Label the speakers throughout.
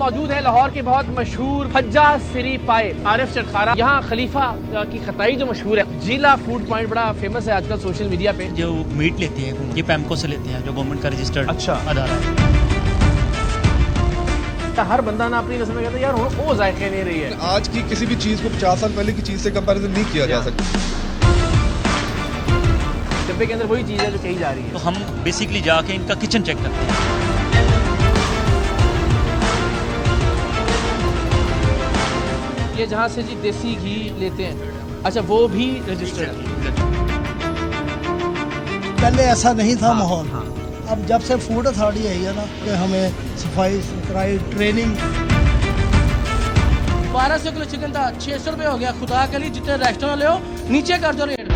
Speaker 1: मौजूद है लाहौर के बहुत मशहूर हज्जा सिरी पाए आरिफ चटखारा। यहाँ खलीफा की खताई जो मशहूर है, जीला फूड पॉइंट बड़ा फेमस है आजकल सोशल मीडिया पे।
Speaker 2: जो मीट लेते हैं ये पैमको से लेते हैं, जो गवर्नमेंट का रजिस्टर्ड
Speaker 1: अच्छा
Speaker 2: अदारा है।
Speaker 1: हर बंदा ना अपनी नस्ल में कहता है यार वो जायके नहीं रही है।
Speaker 3: आज की किसी भी चीज को 50 साल पहले की चीज से कंपैरिजन नहीं किया जा सकता।
Speaker 1: डब्बे के अंदर वही चीज है जो कही जा रही है।
Speaker 2: तो हम बेसिकली जाके इनका किचन चेक करते हैं।
Speaker 1: ये जहाँ से जी देसी घी लेते हैं, अच्छा वो भी रजिस्टर्ड है।
Speaker 4: पहले ऐसा नहीं था माहौल। अब जब से फूड अथॉरिटी आई है ना कि हमें सफाई सुथराई ट्रेनिंग।
Speaker 5: 1200 किलो चिकन था, 600 रुपये हो गया। खुदा के लिए जितने रेस्टोरेंट वाले हो नीचे कर दो रेट।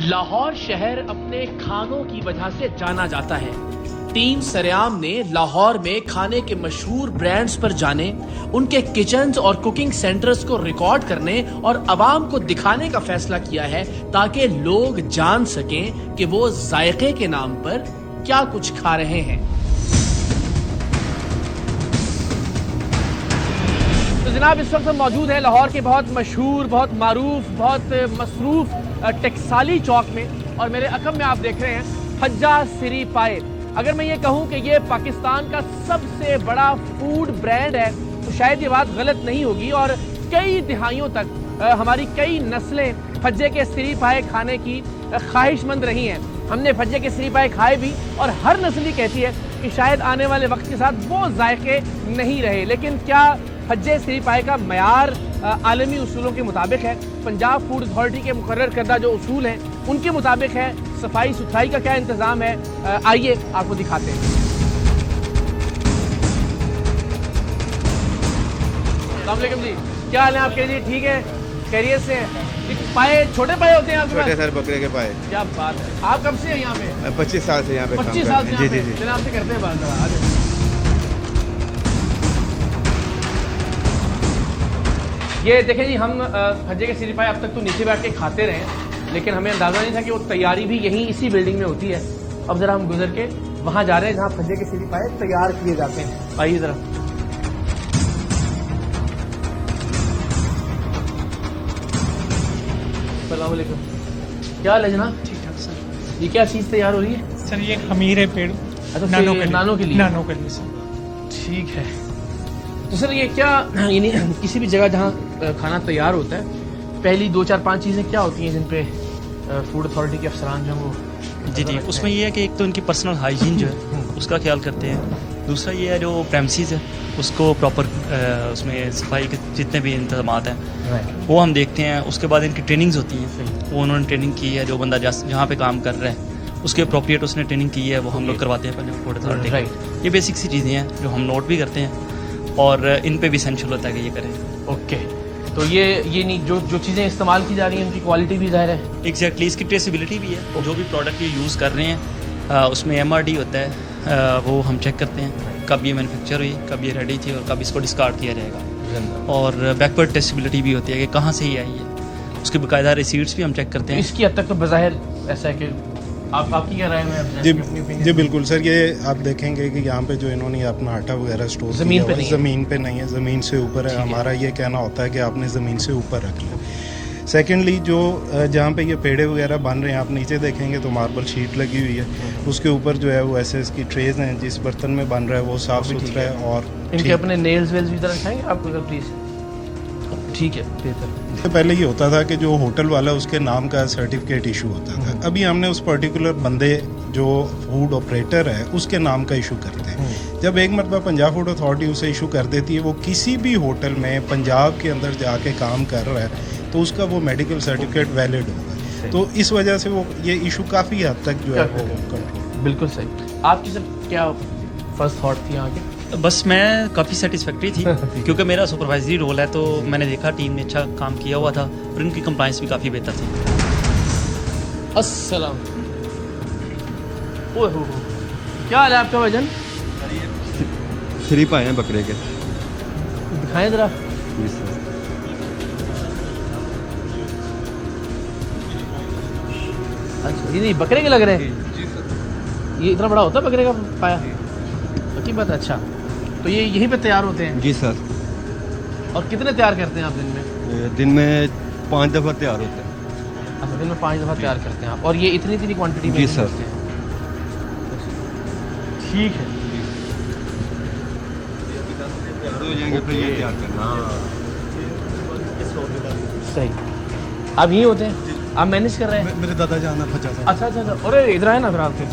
Speaker 1: लाहौर शहर अपने खानों की वजह से जाना जाता है। टीम सरेआम ने लाहौर में खाने के मशहूर ब्रांड्स पर जाने, उनके किचन्स और कुकिंग सेंटर्स को रिकॉर्ड करने और अवाम को दिखाने का फैसला किया है ताकि लोग जान सकें कि वो जायके के नाम पर क्या कुछ खा रहे हैं। तो जनाब इस वक्त हम मौजूद है लाहौर के बहुत मशहूर, बहुत मारूफ, बहुत मसरूफ टेक्साली चौक में, और मेरे अकम में आप देख रहे हैं हज्जा सिरी पाए। अगर मैं ये कहूँ कि ये पाकिस्तान का सबसे बड़ा फूड ब्रांड है तो शायद ये बात गलत नहीं होगी। और कई दिहाइयों तक हमारी कई नस्लें फज्जे के सिरी पाए खाने की ख्वाहिशमंद रही हैं। हमने फज्जे के सिरी पाए खाए भी, और हर नस्ल ये कहती है कि शायद आने वाले वक्त के साथ वो जायके नहीं रहे। लेकिन क्या फज्जे सिरी पाए का मयार आलमी उसूलों के मुताबिक है? पंजाब फूड अथॉरिटी के मुकर्रर करदा जो उसूल हैं उनके मुताबिक है? सफाई सुथराई का क्या इंतजाम है? आइए आपको दिखाते हैं। अस्सलाम वालेकुम जी, क्या हाल है आपके? जी ठीक है, खैरियत से हैं? पाए छोटे पाए होते हैं आपके पास?
Speaker 3: छोटे सर बकरे के पाए।
Speaker 1: क्या बात है। आप कब से हैं यहाँ पे?
Speaker 3: 25 साल से यहाँ पे
Speaker 1: 25 साल से?
Speaker 3: जी।
Speaker 1: चलिए आपसे करते हैं बात जरा। आगे ये देखें जी, हम हज्जे के सिरी पाए अब तक तो नीचे बैठ के खाते रहे, लेकिन हमें अंदाजा नहीं था कि वो तैयारी भी यहीं इसी बिल्डिंग में होती है। अब जरा हम गुजर के वहां जा रहे हैं जहां हज्जे के सिरी पाए तैयार किए जाते हैं। आइए जरा। अस्सलाम वालेकुम, क्या हाल है जनाब?
Speaker 6: ठीक ठाक सर।
Speaker 1: ये क्या चीज तैयार हो रही है?
Speaker 6: सर ये खमीर है पेड़।
Speaker 1: अच्छा,
Speaker 6: नानों
Speaker 1: के लिए
Speaker 6: नानों के लिए सर।
Speaker 1: ठीक है। तो सर ये क्या, यानी किसी भी जगह जहाँ खाना तैयार होता है पहली 2 4 5 चीज़ें क्या होती हैं जिन पे फूड अथॉरिटी के अफसरान जो वो?
Speaker 2: जी उसमें ये है कि एक तो उनकी पर्सनल हाइजीन जो है उसका ख्याल करते हैं। दूसरा ये है जो प्रेमिसेस है उसको प्रॉपर उसमें सफाई के जितने भी इंतजामात हैं वो हम देखते हैं। उसके बाद इनकी ट्रेनिंग्स होती हैं, वो उन्होंने ट्रेनिंग की है। जो बंदा जहाँ पे काम कर रहा है उसके अप्रोप्रिएट उसने ट्रेनिंग की है, वो हम लोग करवाते हैं पहले फूड अथॉरिटी। ये बेसिक सी चीज़ें हैं जो हम नोट भी करते हैं और इन पे भी एसेंशियल होता है कि ये करें।
Speaker 1: ओके, तो ये नहीं जो चीज़ें इस्तेमाल की जा रही हैं उनकी क्वालिटी भी ज़ाहिर है।
Speaker 2: एग्जैक्टली, इसकी ट्रेसिबिलिटी भी है। जो भी प्रोडक्ट ये यूज़ कर रहे हैं उसमें MRD होता है, वो हम चेक करते हैं कब ये मैन्युफैक्चर हुई, कब ये रेडी थी और कब इसको डिस्कार्ड किया जाएगा। और बैकवर्ड ट्रेसिबिलिटी भी होती है कि कहाँ से ही आई है, उसकी बाकायदा रिसीट्स भी हम चेक करते हैं।
Speaker 1: इसकी हद तक तो बज़ाहिर ऐसा है कि आपकी क्या राय में?
Speaker 7: जी बिल्कुल सर, ये आप देखेंगे कि यहाँ पे जो इन्होंने अपना आटा वगैरह स्टोर
Speaker 1: ज़मीन पे नहीं है,
Speaker 7: ज़मीन से ऊपर है। हमारा ये कहना होता है कि आपने ज़मीन से ऊपर रख लो। सेकेंडली जो जहाँ पे ये पेड़े वगैरह बन रहे हैं आप नीचे देखेंगे तो मार्बल शीट लगी हुई है, उसके ऊपर जो है वो ऐसे इसकी ट्रेज हैं। जिस बर्तन में बन रहा है वो साफ़ सुथरा है। और
Speaker 1: इनके अपने नेल्स वेल्स भी तरह खाएंगे आपको अगर प्लीज़? ठीक है, बेहतर।
Speaker 7: पहले ये होता था कि जो होटल वाला उसके नाम का सर्टिफिकेट इशू होता था। अभी हमने उस पर्टिकुलर बंदे जो फूड ऑपरेटर है उसके नाम का इशू करते हैं। जब एक मरतबा पंजाब फूड अथॉरिटी उसे इशू कर देती है, वो किसी भी होटल में पंजाब के अंदर जाके काम कर रहा है तो उसका वो मेडिकल सर्टिफिकेट वैलिड होगा। तो इस वजह से वो ये इशू काफ़ी हद तक जो है वो कंट्रोल।
Speaker 1: बिल्कुल सही। आपकी सर क्या फर्स्ट थॉट थी यहाँ के?
Speaker 2: बस मैं काफ़ी सेटिस्फैक्ट्री थी क्योंकि मेरा सुपरवाइजरी रोल है, तो मैंने देखा टीम ने अच्छा काम किया हुआ था और इनकी कंप्लाइंस भी काफ़ी बेहतर थी।
Speaker 1: अस्सलाम, ओह हो, क्या हाल है आपका वजन?
Speaker 8: 3 पाए हैं बकरे के।
Speaker 1: दिखाएं जरा। अच्छा ये नहीं बकरे के लग रहे हैं?
Speaker 3: जी सर।
Speaker 1: ये इतना बड़ा होता है बकरे का पाया? की बात है। अच्छा तो ये यहीं पे तैयार होते हैं?
Speaker 8: जी सर।
Speaker 1: और कितने तैयार करते हैं आप दिन में?
Speaker 8: दिन में 5 दफ़ा तैयार होते हैं।
Speaker 1: अच्छा दिन में 5 दफ़ा तैयार करते हैं आप, और ये इतनी क्वांटिटी में
Speaker 8: जी
Speaker 1: ही
Speaker 8: सर।
Speaker 1: होते हैं? ठीक है।
Speaker 8: तैयार हो जाएंगे फिर ये तैयार करना।
Speaker 1: सही। आप यहीं होते हैं? आप मैनेज कर रहे हैं?
Speaker 4: मेरे दादा जान है फज्जा साहब।
Speaker 1: अच्छा अच्छा अच्छा। अरे इधर है ना फिर आपके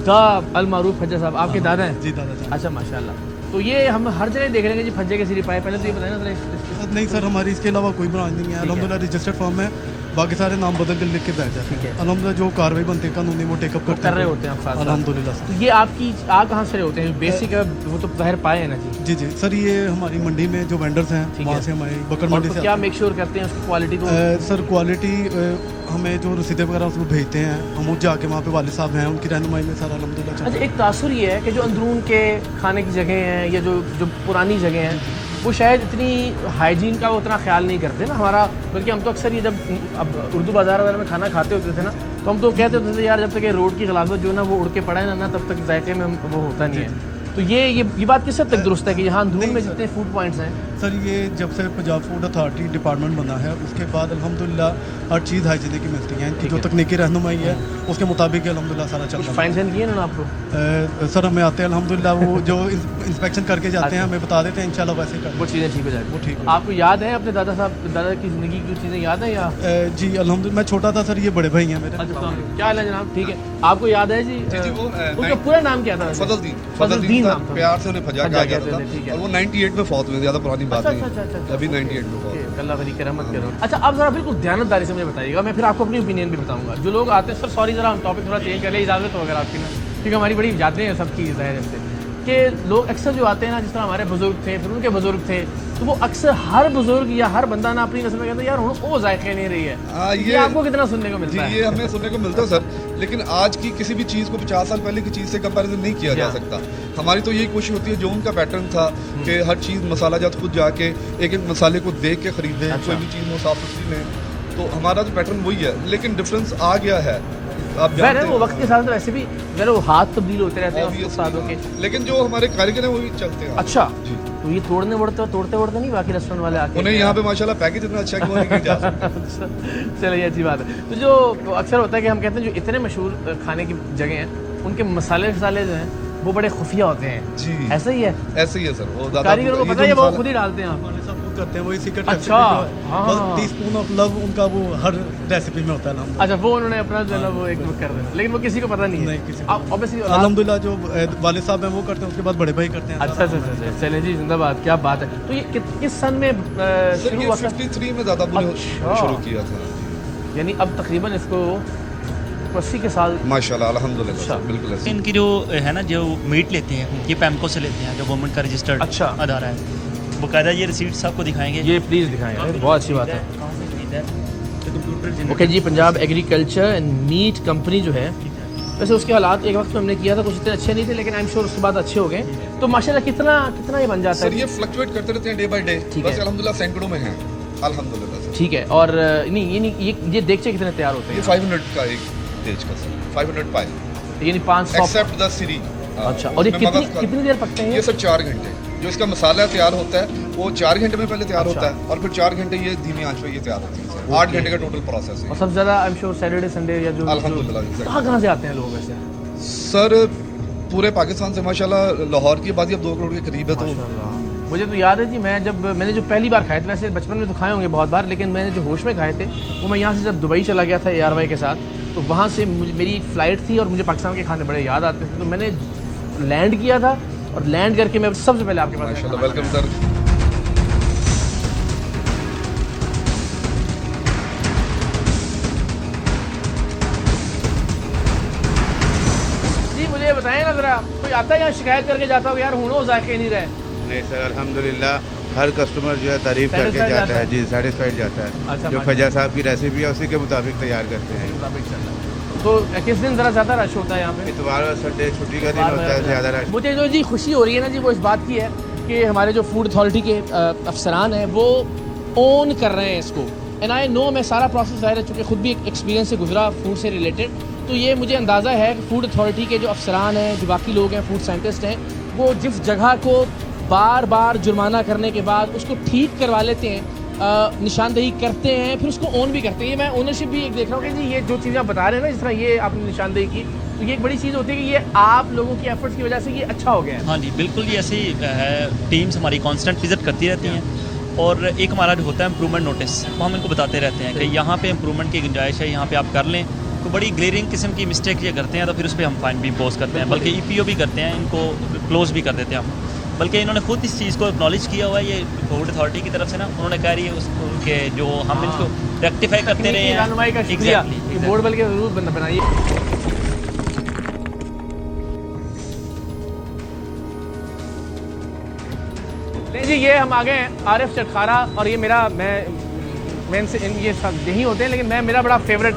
Speaker 1: का अल मारूफ फज्जा साहब आपके दादा हैं?
Speaker 4: जी दादा जान।
Speaker 1: अच्छा माशाल्लाह। तो ये हम हर जगह देख रहे हैं कि जी फज्जे के सिरी पाए। पहले तो ये बताएं ना जरा।
Speaker 4: नहीं सर, हमारी इसके अलावा कोई ब्रांच नहीं है। अल्हम्दुलिल्लाह रजिस्टर्ड फॉर्म है, बाकी सारे नाम बदल कर लिख के बैठ जाते
Speaker 1: ठीक है।
Speaker 4: हैं। अल्हम्दुलिल्लाह जो कार्रवाई बनती है कानूनी वो टेकअप
Speaker 1: कर रहे होते हैं आप साथ साथ।
Speaker 4: अल्हम्दुलिल्लाह
Speaker 1: तो
Speaker 4: सर।
Speaker 1: ये आपकी आ कहाँ से रहे होते हैं? बेसिक वो तो बहर पाए हैं ना जी।
Speaker 4: जी जी सर, ये हमारी मंडी में जो वेंडर्स हैं
Speaker 1: ठीक
Speaker 4: वहाँ
Speaker 1: है।
Speaker 4: से हमारी बकर
Speaker 1: और
Speaker 4: मंडी
Speaker 1: तो
Speaker 4: से
Speaker 1: क्या
Speaker 4: आते
Speaker 1: मेक श्योर करते हैं उसकी क्वालिटी को?
Speaker 4: हैं। सर क्वालिटी हमें जो रसीदें वगैरह उसको भेजते हैं, हम उस जाके वहाँ पे वालिद साहब हैं, उनकी रहनुमाई में सारा अल्हम्दुलिल्लाह चल
Speaker 1: अच्छा
Speaker 4: रहा है।
Speaker 1: एक तासुर ये है कि जो अंदरून के खाने की जगह हैं या जो पुरानी जगह हैं वो शायद इतनी हाइजीन का वो उतना ख्याल नहीं करते ना हमारा। बल्कि हम तो अक्सर ये जब अब उर्दू बाज़ार वगैरह में खाना खाते होते थे ना, तो हम तो कहते होते थे यार जब तक ये रोड की खिलाफत जो ना वो उड़ के पड़ा है ना तब तक जायके में वो होता नहीं है। तो ये बात किस हद तक दुरुस्त है कि यहाँ अंदरून में जितने फूड पॉइंट्स हैं?
Speaker 4: सर ये जब से पंजाब फूड अथॉरिटी डिपार्टमेंट बना है उसके बाद अल्हम्दुलिल्लाह हर चीज़ हाइजीनिक की मिलती है। इनकी जो तकनीकी रहनुमाई है उसके मुताबिक अल्हम्दुलिल्लाह सारा चल
Speaker 1: कुछ
Speaker 4: रहा
Speaker 1: फाइन साइन किए ना आपको?
Speaker 4: है। सर हमें आते हैं अल्हम्दुलिल्लाह, वो जो इंस्पेक्शन करके जाते हैं हमें बता देते हैं, इंशाल्लाह वैसे ही
Speaker 1: वो
Speaker 4: कर
Speaker 1: चीज़ें ठीक हो जाएगी।
Speaker 4: वो ठीक हो।
Speaker 1: आपको याद है अपने दादा की ज़िंदगी की चीज़ें याद है या?
Speaker 4: जी अल्हम्दुलिल्लाह, मैं छोटा था सर, ये बड़े भाई हैं मेरे।
Speaker 1: अच्छा क्या हाल है जनाब? ठीक है। आपको याद है जी?
Speaker 3: जी, वो,
Speaker 1: उनका पूरा नाम क्या था?
Speaker 3: फजलदीन था,
Speaker 1: नाम था।
Speaker 3: प्यार से उन्हें फजा
Speaker 1: फजा
Speaker 3: कहा
Speaker 1: कहते
Speaker 3: जाता
Speaker 1: थे, ठीक
Speaker 3: था।
Speaker 1: है।
Speaker 3: और वो 98 में फौत हुए, ज़्यादा पुरानी बात
Speaker 1: अच्छा,
Speaker 3: नहीं
Speaker 1: अच्छा, अच्छा,
Speaker 3: है।
Speaker 1: अच्छा।
Speaker 3: अभी 98 में फौत हुए।
Speaker 1: अल्लाह वली की रहमत करो। अच्छा अब जरा बिल्कुल ध्यानदारी से मुझे बताइएगा, मैं फिर आपको अपनी ओपिनियन भी बताऊंगा। जो लोग आते हैं सर, सॉरी जरा हम टॉपिक थोड़ा चेंज कर ले, इजाज़त हो अगर आपकी ना, क्योंकि हमारी बड़ी यादें हैं सबकी ज़ाहिर से कि लोग अक्सर जो आते हैं ना, जिस तरह हमारे बुजुर्ग थे फिर उनके बुजुर्ग थे, तो वो अक्सर हर बुजुर्ग या हर बंदा ना अपनी नस्ल में कहता है यार वो जायके नहीं रही है। ये आपको कितना सुनने को मिलता है?
Speaker 3: ये हमें सुनने को मिलता है सर, लेकिन आज की किसी भी चीज़ को 50 साल पहले की चीज़ से कंपैरिजन नहीं किया जा सकता। हमारी तो यही कोशिश होती है, जो उनका पैटर्न था कि हर चीज़ मसाला जात खुद जाके एक एक मसाले को देख के खरीदें, कोई भी चीज़ वो साफ सुथरी लें, तो हमारा जो पैटर्न वही है। लेकिन डिफरेंस आ गया है, आप जानते
Speaker 1: वो वक्त के साथ तो वैसे भी वो हाथ तब्दील होते रहते हैं
Speaker 3: Obviously,
Speaker 1: सालों के।
Speaker 3: लेकिन जो हमारे कारीगर हैं वो भी चलते हैं।
Speaker 1: अच्छा
Speaker 3: जी।
Speaker 1: तो ये तोड़ते वोड़ते नहीं बाकी रेस्टोरेंट वाले आके?
Speaker 3: उन्हें यहाँ पे माशाल्लाह पैकेज इतना अच्छा है कि वो नहीं जा सकते।
Speaker 1: चलिए अच्छी बात है। तो जो अक्सर होता है कि हम कहते हैं जो इतने मशहूर खाने की जगह हैं उनके मसाले जो हैं वो बड़े खुफिया होते हैं।
Speaker 3: जी
Speaker 1: ऐसा ही है?
Speaker 3: ऐसे ही है सर। वो
Speaker 1: कारीगरों को पता है वो खुद ही डालते हैं आप?
Speaker 4: हमारे सब कुछ करते हैं, वही सीक्रेट
Speaker 1: अच्छा, हाँ।
Speaker 4: बस टीस्पून ऑफ लव उनका वो हर रेसिपी में होता है ना।
Speaker 1: अच्छा वो उन्होंने अपना जो है ना वो एक बुक कर देना, लेकिन वो किसी को पता नहीं है।
Speaker 4: नहीं, किसी को।
Speaker 1: ऑब्वियसली
Speaker 4: अल्हम्दुलिल्लाह जो वालिद साहब हैं वो करते हैं, उसके बाद बड़े भाई करते हैं।
Speaker 1: अच्छा अच्छा अच्छा। चले जी जिंदाबाद, क्या बात है। तो ये किस सन में
Speaker 3: सर
Speaker 1: शुरू
Speaker 3: ये
Speaker 1: हुआ था?
Speaker 3: 53 में ज़्यादा बुने
Speaker 1: अच्छा।
Speaker 3: शुरू किया था।
Speaker 1: यानी अब तकरीबन इसको 80 के साल।
Speaker 3: माशाल्लाह अल्हम्दुलिल्लाह
Speaker 1: अच्छा।
Speaker 3: सर, बिल्कुल ऐसे।
Speaker 2: इनकी जो है ना जो मीट लेते हैं ये पैमको से लेते हैं, जो गवर्नमेंट का रजिस्टर्ड
Speaker 1: अच्छा।
Speaker 2: अदारा है। बाकायदा ये रिसीट्स आपको दिखाएंगे।
Speaker 1: ये प्लीज़ दिखाएं, बहुत अच्छी बात है। ओके जी, Punjab agriculture and meat company जो है, वैसे उसके हालात एक वक्त में हमने किया था कुछ इतने अच्छे नहीं थे, लेकिन आई एम श्योर उसके बाद अच्छे हो गए। तो माशाल्लाह कितना ये बन जाता
Speaker 3: सर
Speaker 1: है?
Speaker 3: ये फ्लक्चुएट करते रहते हैं डे बाय डे,
Speaker 1: ठीक
Speaker 3: बस
Speaker 1: है।
Speaker 3: अल्हम्दुलिल्लाह सैकड़ों में हैं अल्हम्दुलिल्लाह सर।
Speaker 1: ठीक है। और नहीं ये देगचे कितने तैयार होते
Speaker 3: ये
Speaker 1: हैं?
Speaker 3: 500 का एक तेज का सर, 500 पाए
Speaker 1: यानी 500।
Speaker 3: एक्सेप्ट द सीरी।
Speaker 1: अच्छा, और ये कितनी देर पकते हैं?
Speaker 3: ये सर 4 घंटे। जो इसका मसाला तैयार होता है वो 4 घंटे में पहले तैयार
Speaker 1: अच्छा।
Speaker 3: होता है, और फिर 4 घंटे ये धीमी आंच पे ये तैयार होती है सर। 8 घंटे का टोटल प्रोसेस है
Speaker 1: और सबसे ज़्यादा I am sure Saturday Sunday या जो
Speaker 3: अल्हम्दुलिल्लाह।
Speaker 1: कहाँ से आते हैं लोग वैसे?
Speaker 3: सर पूरे पाकिस्तान से माशाल्लाह, लाहौर की आबादी अब 2 करोड़ के करीब है। तो
Speaker 1: मुझे तो याद है जी, मैंने जो पहली बार खाए थे, वैसे बचपन में तो खाए होंगे बहुत बार, लेकिन मैंने जो होश में खाए थे वो मैं यहाँ से जब दुबई चला गया था ARY के साथ, तो वहाँ से मेरी एक फ़्लाइट थी और मुझे पाकिस्तान के खाने बड़े याद आते थे। तो मैंने लैंड किया था और लैंड करके मैं सबसे पहले आपके पास
Speaker 3: माशाल्लाह, वेलकम सर।
Speaker 1: जी मुझे बताएं ना जरा, कोई आता है यहाँ शिकायत करके जाता हो यार हूँ जाके नहीं रहे?
Speaker 9: नहीं सर, अल्हम्दुलिल्लाह हर कस्टमर जो है तारीफ करके
Speaker 1: Satisfied
Speaker 9: जाता
Speaker 1: जाता
Speaker 9: है।
Speaker 1: है।
Speaker 9: जी सेटिस्फाइड जाता
Speaker 1: अच्छा,
Speaker 9: है। जो
Speaker 1: माशाल्लाह।
Speaker 9: फजा साहब की रेसिपी है उसी के मुताबिक तैयार करते हैं।
Speaker 1: तो किस दिन ज़रा ज़्यादा रश होता है यहाँ पे?
Speaker 9: इतवार और संडे छुट्टी का दिन होता है ज़्यादा रश।
Speaker 1: मुझे जो जी खुशी हो रही है ना जी, वो इस बात की है कि हमारे जो फूड अथॉरिटी के अफसरान हैं वो ओन कर रहे हैं इसको। एंड आई नो, मैं सारा प्रोसेस ज़ाहिर है चूँकि खुद भी एक एक्सपीरियंस से गुजरा फूड से रिलेटेड, तो ये मुझे अंदाज़ा है कि फूड अथॉरिटी के जो अफसरान हैं, जो बाकी लोग हैं, फूड साइंटिस्ट हैं, वो जिस जगह को बार बार जुर्माना करने के बाद उसको ठीक करवा लेते हैं, निशानदेही करते हैं, फिर उसको ओन भी करते हैं। ये मैं ओनरशिप भी एक देख रहा हूँ कि जी ये जो चीज़ें आप बता रहे हैं ना, जिस तरह ये आपने निशानदेही की, तो ये एक बड़ी चीज़ होती है कि ये आप लोगों की एफर्ट्स की वजह से ये अच्छा हो गया है।
Speaker 2: हाँ जी, बिल्कुल, ये ऐसी है, टीम्स हमारी कांस्टेंट विजिट करती रहती हैं, और एक हमारा जो होता है इम्प्रूवमेंट नोटिस, वो हम इनको बताते रहते हैं कि यहाँ पे इम्प्रूवमेंट की गुंजाइश है, यहाँ पे आप कर लें। तो बड़ी ग्लेयरिंग किस्म की मिस्टेक ये करते हैं तो फिर उस पर हम फाइन भी इम्पोज करते हैं, बल्कि EPO भी करते हैं, इनको क्लोज भी कर देते हैं हम। बल्कि इन्होंने खुद इस चीज़ को एक्नॉलेज किया हुआ है, ये फूड अथॉरिटी की तरफ से ना, उन्होंने कहा है उनके जो हम इनको रेक्टिफाई करते रहे हैं।
Speaker 1: रहनुमाई का शुक्रिया, बोर्ड बल्कि ज़रूर बनाइए। नहीं जी, ये हम आ गए हैं आरिफ चटखारा, और ये मेरा मैं इनसे ये सब यही होते हैं, लेकिन मेरा बड़ा फेवरेट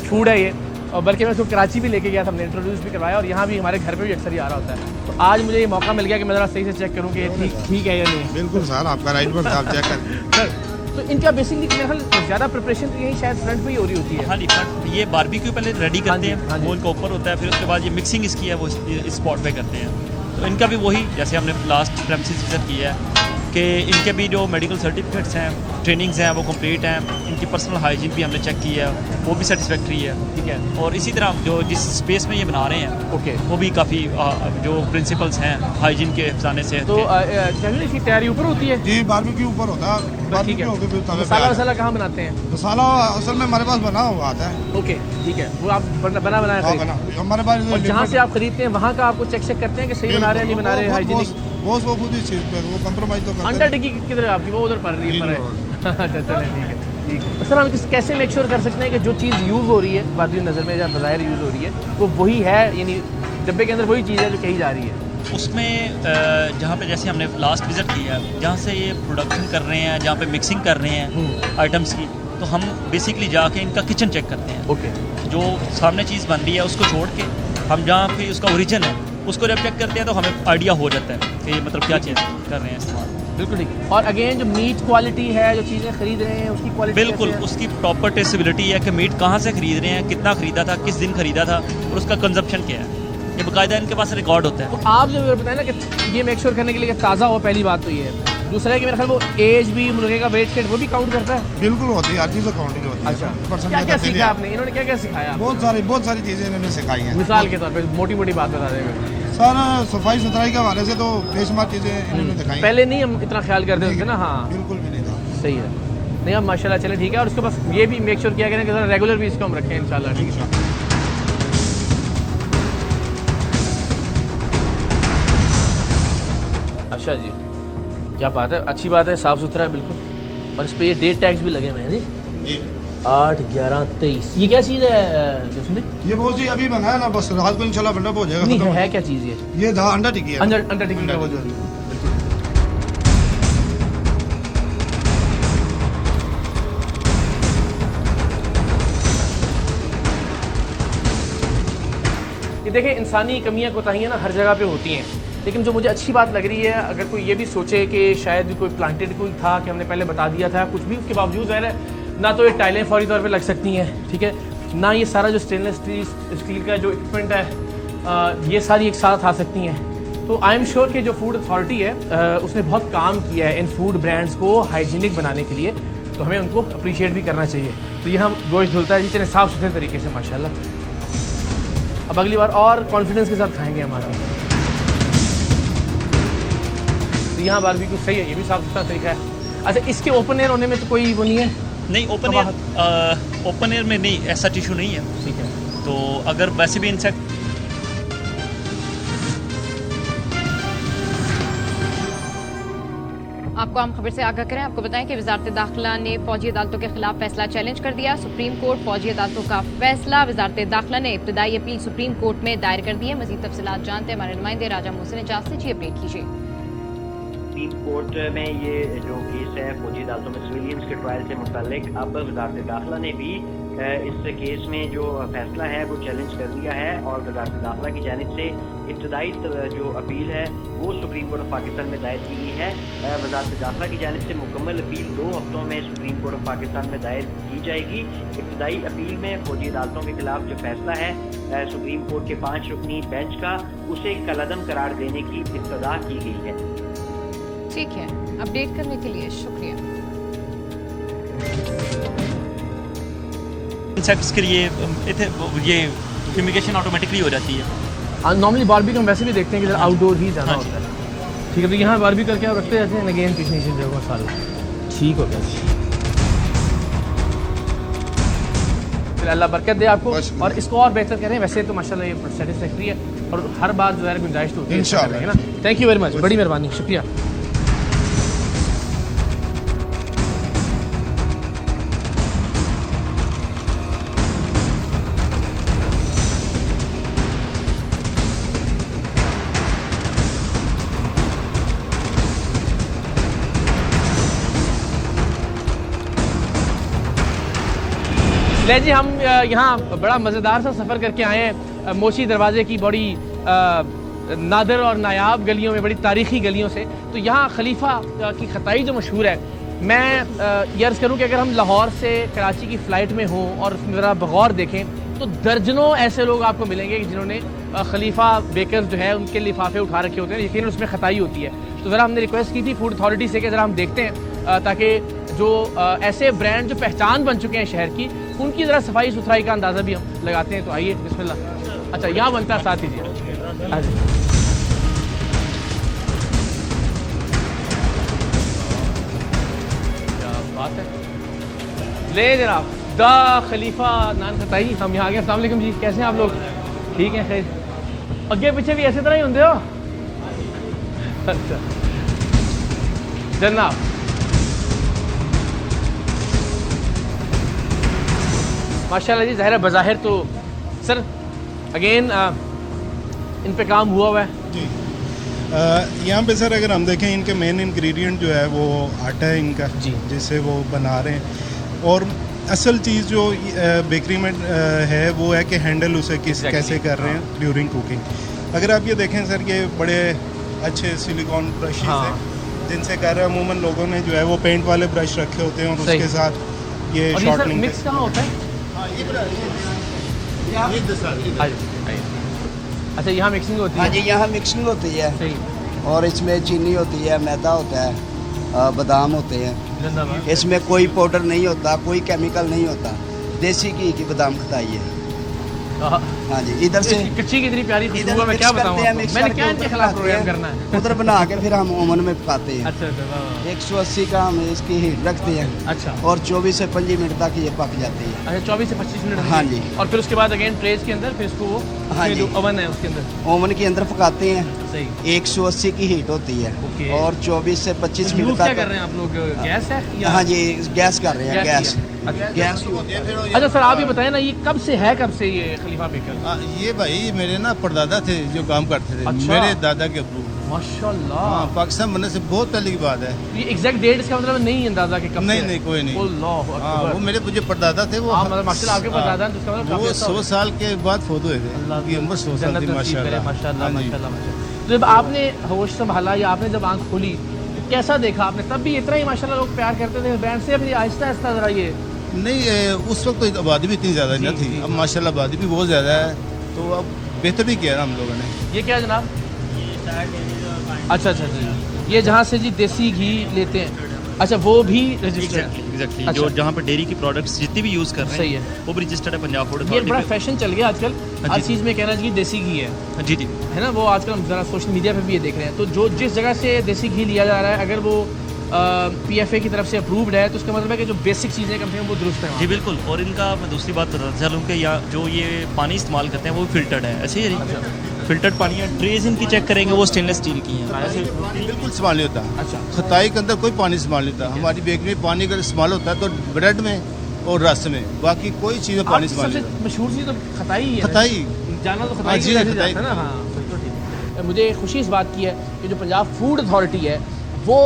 Speaker 1: फूड है ये, और बल्कि मैं उसको कराची भी लेके गया था, हमने इंट्रोड्यूस भी करवाया, और यहाँ भी हमारे घर पे भी अक्सर ही आ रहा होता है। तो आज मुझे ये मौका मिल गया कि मैं ज़रा सही से चेक करूँ कि ये ठीक है या नहीं।
Speaker 9: बिल्कुल सर, आपका राइट पर आप चेक कर।
Speaker 1: तो इनका बेसिकली मेरे ख्याल ज़्यादा प्रिपरेशन तो यही शायद फ्रंट पे ही हो रही होती है।
Speaker 2: हाँ जी, फ्रंट ये बारबेक्यू पहले रेडी करते हैं, वो इनका ऊपर होता है, फिर उसके बाद ये मिक्सिंग इसकी है वो इस स्पॉट पे करते हैं। तो इनका भी वही, जैसे हमने लास्ट प्रेमिसेस विजिट किया है, कि इनके भी जो मेडिकल सर्टिफिकेट्स हैं, ट्रेनिंग्स हैं, वो कंप्लीट हैं, इनकी पर्सनल हाइजीन भी हमने चेक की है, वो भी सेटिस्फैक्ट्री है, ठीक है। और इसी तरह जो जिस स्पेस में ये बना रहे हैं,
Speaker 1: ओके, वो
Speaker 2: भी काफ़ी जो प्रिंसिपल्स हैं हाइजीन के हिफाने से।
Speaker 1: तो जनरली इसकी तैयारी ऊपर होती है
Speaker 3: जी, बारबेक्यू ऊपर होता है।
Speaker 1: ठीक है। मसाला कहाँ बनाते हैं?
Speaker 3: मसाला असल में हमारे पास बना हुआ आता है।
Speaker 1: ओके, ठीक है, वो आप बनाया
Speaker 3: हमारे पास।
Speaker 1: और जहाँ से आप खरीदते हैं वहाँ का आपको चेक करते हैं कि सही बना रहे हैं, नहीं बना रहे, हाइजीनिक।
Speaker 3: वो खुद ही चीज़ पे वो कंप्रोमाइज तो करते हैं।
Speaker 1: अंडा टिक्की किधर है आपकी? वो उधर पड़ रही है। अच्छा, चलें, ठीक है। सर, हम कैसे मेक श्योर कर सकते हैं कि जो चीज़ यूज़ हो रही है, बाकी नज़र में या बज़ाहिर यूज़ हो रही है, वो वही है, यानी डब्बे के अंदर वही चीज़ है जो कही जा रही है?
Speaker 2: उसमें जहाँ पे जैसे हमने लास्ट विज़िट किया, जहाँ से ये प्रोडक्शन कर रहे हैं, जहाँ पे मिक्सिंग कर रहे हैं आइटम्स की, तो हम बेसिकली जाके इनका किचन चेक करते हैं।
Speaker 1: ओके,
Speaker 2: जो सामने चीज़ बन रही है उसको छोड़ के हम जहाँ पे उसका ओरिजिन है उसको जब चेक करते हैं तो हमें आइडिया हो जाता है कि ये मतलब क्या चीज़ कर रहे हैं इस्तेमाल।
Speaker 1: बिल्कुल ठीक। और अगेन जो मीट क्वालिटी है, जो चीज़ें खरीद रहे हैं, उसकी क्वालिटी
Speaker 2: बिल्कुल उसकी प्रॉपर ट्रेसेबिलिटी है कि मीट कहाँ से खरीद रहे हैं, कितना खरीदा था, किस दिन खरीदा था, और उसका कंजप्शन क्या है, ये बाकायदा इनके पास रिकॉर्ड होता है।
Speaker 1: तो आप जो बताएं ना कि ये मेक श्योर करने के लिए ताज़ा हो, पहली बात तो ये है। दूसरा है कि मेरे ख्याल वो एज भी, मुर्गे का वेट वो भी काउंट करता है।
Speaker 3: बिल्कुल होती है, हर चीज़ काउंटिंग होती है।
Speaker 1: अच्छा, क्या सीखा आपने? इन्होंने क्या सिखाया?
Speaker 3: बहुत सारी चीज़ें इन्होंने सिखाई हैं।
Speaker 1: मिसाल के तौर पे मोटी बात बता देंगे
Speaker 3: सर, सफाई सुथराई के हवाले से तो बेशुमार चीज़ें इन्होंने दिखाई।
Speaker 1: पहले नहीं हम इतना ख्याल करते थे ना। हाँ,
Speaker 3: बिल्कुल भी नहीं था।
Speaker 1: सही है। नहीं, अब माशाल्लाह चले ठीक है। और उसके पास ये भी मेक श्योर किया गया कि रेगुलर भी इसको हम रखें इंशाल्लाह। ठीक है। अच्छा जी, क्या बात है, अच्छी बात है, साफ़ सुथरा है बिल्कुल। और इस पर ये डेट टैग्स भी लगे हुए हैं जी, 8/11/23। ये क्या चीज़ है?
Speaker 3: ये वो जी अभी बना है ना, बस रात को इंशाल्लाह बंडप हो जाएगा।
Speaker 1: नहीं है क्या चीज़ ये
Speaker 3: अंडा टिक्की है।
Speaker 1: अंडा टिक्की का वो जो ये देखें, इंसानी कमियां कोताहियां ना हर जगह पे होती हैं, लेकिन जो मुझे अच्छी बात लग रही है, अगर कोई ये भी सोचे कि शायद कोई प्लांटेड कोई था कि हमने पहले बता दिया था कुछ भी, उसके बावजूद है ना तो ये टाइलें फौरी तौर पे लग सकती हैं, ठीक है, ना ये सारा जो स्टेनलेस स्टील का जो इक्विपमेंट है ये सारी एक साथ आ सकती हैं। तो आई एम श्योर कि जो फूड अथॉरिटी है उसने बहुत काम किया है इन फूड ब्रांड्स को हाइजीनिक बनाने के लिए, तो हमें उनको अप्रिशिएट भी करना चाहिए। तो ये हम गोश्त धुलता है जितने साफ़ सुथरे तरीके से माशाल्लाह। अब अगली बार और कॉन्फिडेंस के साथ खाएँगे हमारा। तो यहाँ बारबेक्यू सही है, ये भी साफ़ सुथरा तरीका है। अच्छा, इसके ओपन एयर होने में तो कोई वो नहीं है?
Speaker 2: नहीं, ओपन एयर में नहीं, ऐसा टिशू नहीं है।
Speaker 1: ठीक है।
Speaker 2: तो अगर वैसे भी इंसेक्ट
Speaker 10: आपको हम खबर से आगाह करें, आपको बताएं कि वजारत दाखिला ने फौजी अदालतों के खिलाफ फैसला चैलेंज कर दिया। सुप्रीम कोर्ट फौजी अदालतों का फैसला, वजारत दाखिला ने इब्तदाई अपील सुप्रीम कोर्ट में दायर कर दी है। मजीद तफसीलात जानते हैं हमारे नुमाइंदे राजा मोहसिन इजाज़ से। जी अपडेट कीजिए।
Speaker 11: सुप्रीम कोर्ट में ये जो केस है फौजी अदालतों में सिविलियंस के ट्रायल से मुतालिक, अब वजारत दाखिला ने भी इस केस में जो फैसला है वो चैलेंज कर दिया है और वजारत दाखिला की जानिब से इब्तदाई जो अपील है वो सुप्रीम कोर्ट ऑफ पाकिस्तान में दायर की गई है। वजारत दाखिला की जानिब से मुकम्मल अपील 2 हफ्तों में सुप्रीम कोर्ट ऑफ पाकिस्तान में दायर की जाएगी। इब्तदाई अपील में फौजी अदालतों के खिलाफ जो फैसला है सुप्रीम कोर्ट के 5 रुकनी बेंच का, उसे कलअदम करार देने की इब्तदा की गई है।
Speaker 10: ठीक है, अपडेट करने के लिए शुक्रिया।
Speaker 2: इंसेक्ट्स के लिए ये फ्यूमिगेशन ऑटोमेटिकली हो जाती है।
Speaker 1: नॉर्मली बारबेक्यू हम वैसे भी देखते हैं कि आउटडोर ही ज़्यादा होता है। ठीक है, तो यहाँ बारबेक्यू करके आप रखते रहते हैं अगेन पीछे नीचे जो सारा ठीक हो गया। फिर अल्लाह बरकत दे आपको और इसको और बेहतर करें। वैसे तो माशाल्लाह ये सेटिस्फैक्ट्री है और हर बार जो है गुंजाइश तो होती है इंशाल्लाह, है ना। थैंक यू वेरी मच, बड़ी मेहरबानी, शुक्रिया। ले जी, हम यहाँ बड़ा मज़ेदार सा सफ़र करके आए हैं मोशी दरवाज़े की बड़ी नादर और नायाब गलियों में, बड़ी तारीख़ी गलियों से। तो यहाँ खलीफा की खताई जो मशहूर है, मैं ये अर्ज़ करूँ कि अगर हम लाहौर से कराची की फ़्लाइट में हों और ज़रा बगौर देखें तो दर्जनों ऐसे लोग आपको मिलेंगे जिन्होंने खलीफा बेकर जो है उनके लिफाफे उठा रखे होते हैं, यकीनन उसमें खताई होती है। तो ज़रा हमने रिक्वेस्ट की थी फूड अथॉरिटी से कि ज़रा हम देखते हैं ताकि जो ऐसे ब्रांड जो पहचान बन चुके हैं शहर की, उनकी ज़रा सफाई सुथराई का अंदाज़ा भी हम लगाते हैं। तो आइए, बिस्मिल्लाह। अच्छा, यहाँ बनता है, साथ लीजिए। क्या बात है, ले जनाब द खलीफा नान खताई, हम यहाँ आ गए। अस्सलाम वालेकुम जी, कैसे हैं आप लोग? ठीक हैं, खैर। अगे पीछे भी ऐसे तरह ही होंगे हो? अच्छा जनाब, माशाल्लाह जी, ज़ाहिर है बज़ाहिर तो सर अगेन इन पे काम हुआ है
Speaker 7: जी। यहाँ पे सर अगर हम देखें इनके मेन इंग्रेडिएंट जो है वो आटा है इनका जी, जिससे वो बना रहे हैं। और असल चीज़ जो बेकरी में है वो है कि हैंडल उसे कैसे कर रहे हैं ड्यूरिंग कुकिंग। अगर आप ये देखें सर, ये बड़े अच्छे सिलिकॉन ब्रशेस हैं जिनसे कर रहे हैं। अमूमन लोगों ने जो है वो पेंट वाले ब्रश रखे होते हैं और उसके साथ ये शॉर्टनिंग
Speaker 1: मिक्स कहाँ होता है? अच्छा, यहाँ मिक्सिंग होती है?
Speaker 12: हाँ जी, यहाँ मिक्सिंग होती है और इसमें चीनी होती है, मैदा होता है, बादाम होते हैं। इसमें कोई पाउडर नहीं होता, कोई केमिकल नहीं होता, देसी घी की बादाम खताई है। हाँ जी, इधर से
Speaker 1: कच्ची कितनी प्यारी खुशबू है, मैं क्या बताऊँ आपको। मैंने क्या इनके खिलाफ प्रोग्राम करना है?
Speaker 12: उधर बना के फिर हम ओवन में पकाते हैं।
Speaker 1: अच्छा,
Speaker 12: 180 का हम इसकी हीट रखते हैं।
Speaker 1: अच्छा,
Speaker 12: और 24 से 25 मिनट तक ये पक जाती है।
Speaker 1: अच्छा, 24 से 25 मिनट?
Speaker 12: हाँ जी।
Speaker 1: और फिर उसके बाद अगेन ट्रेज के अंदर फिर इसको
Speaker 12: हाँ जी,
Speaker 1: ओवन है उसके अंदर,
Speaker 12: ओवन के अंदर पकाते हैं।
Speaker 1: सही।
Speaker 12: 180 की हीट होती है और 24 से 25 मिनट तक।
Speaker 1: क्या कर रहे हैं आप लोग, गैस है?
Speaker 12: हाँ जी, गैस कर रहे हैं, गैस।
Speaker 1: अच्छा सर, आप ये बताएं ना, ये कब से है, कब से ये खलीफा बेकर?
Speaker 9: ये भाई मेरे ना परदादा थे जो काम करते थे।
Speaker 1: अच्छा।
Speaker 9: मेरे दादा के अब्बू।
Speaker 1: माशाल्लाह।
Speaker 9: हाँ, पाकिस्तान बनने से बहुत पहले की बात है।
Speaker 1: ये एग्जैक्ट डेट इसका मतलब नहीं अंदाजा कि कब?
Speaker 9: नहीं, कोई नहीं।
Speaker 1: हाँ,
Speaker 9: वो मेरे मुझे परदादा थे वो।
Speaker 12: माशाल्लाह
Speaker 1: आपके परदादा तो उसका मतलब
Speaker 9: वो 100 साल के बाद फौत हुए थे। उनकी उम्र 100 साल थी। माशाल्लाह।
Speaker 1: जब आपने होश संभाला या आपने जब आंख खोली तो कैसा देखा आपने? तब भी इतना ही माशाल्लाह लोग प्यार करते थे ब्रांड से, फिर आहिस्ता आहिस्ता जरा ये
Speaker 9: नहीं, उस वक्त तो आबादी भी इतनी ज़्यादा नहीं थी। अब माशाल्लाह आबादी भी बहुत ज़्यादा है, तो अब बेहतर भी किया ना हम लोगों ने।
Speaker 1: ये क्या जनाब? अच्छा जी, ये जहाँ से जी देसी घी लेते हैं, अच्छा वो भी रजिस्टर्ड?
Speaker 2: एग्जैक्टली। जो जहाँ पर डेयरी की प्रोडक्ट्स जितनी भी यूज़ कर रहे हैं, सही है, वो भी रजिस्टर्ड है पंजाब फूड अथॉरिटी।
Speaker 1: ये बड़ा फैशन चल गया आजकल, हर चीज़ में कहना चाहिए देसी घी है।
Speaker 2: जी,
Speaker 1: है ना, वो आजकल हम ज़रा सोशल मीडिया पे भी ये देख रहे हैं। तो जो जिस जगह से देसी घी लिया जा रहा है, अगर वो PFA की तरफ से अप्रूव्ड है तो उसका मतलब है कि जो बेसिक चीज़ें कम से कम वो दुरुस्त है।
Speaker 2: जी बिल्कुल। और इनका मैं दूसरी बात बताता चलूँ कि यहाँ जो ये पानी इस्तेमाल करते हैं वो फिल्टर्ड है, ऐसे ही है। फिल्टर्ड पानी है। ट्रेज इनकी चेक करेंगे, वो स्टेनलेस स्टील की हैं।
Speaker 9: बिल्कुल इस्तेमाल नहीं होता।
Speaker 1: अच्छा,
Speaker 9: खताई के अंदर कोई पानी इस्तेमाल नहीं होता। हमारी बेकरी में पानी का इस्तेमाल होता है तो ब्रेड में और रस में, बाकी कोई चीज़ में पानी इस्तेमाल नहीं होता।
Speaker 1: मशहूर चीज़ तो खताई है।
Speaker 9: खताई
Speaker 1: जाना तो खताई है ना। हाँ, मुझे खुशी इस बात की है कि जो पंजाब फूड अथॉरिटी है वो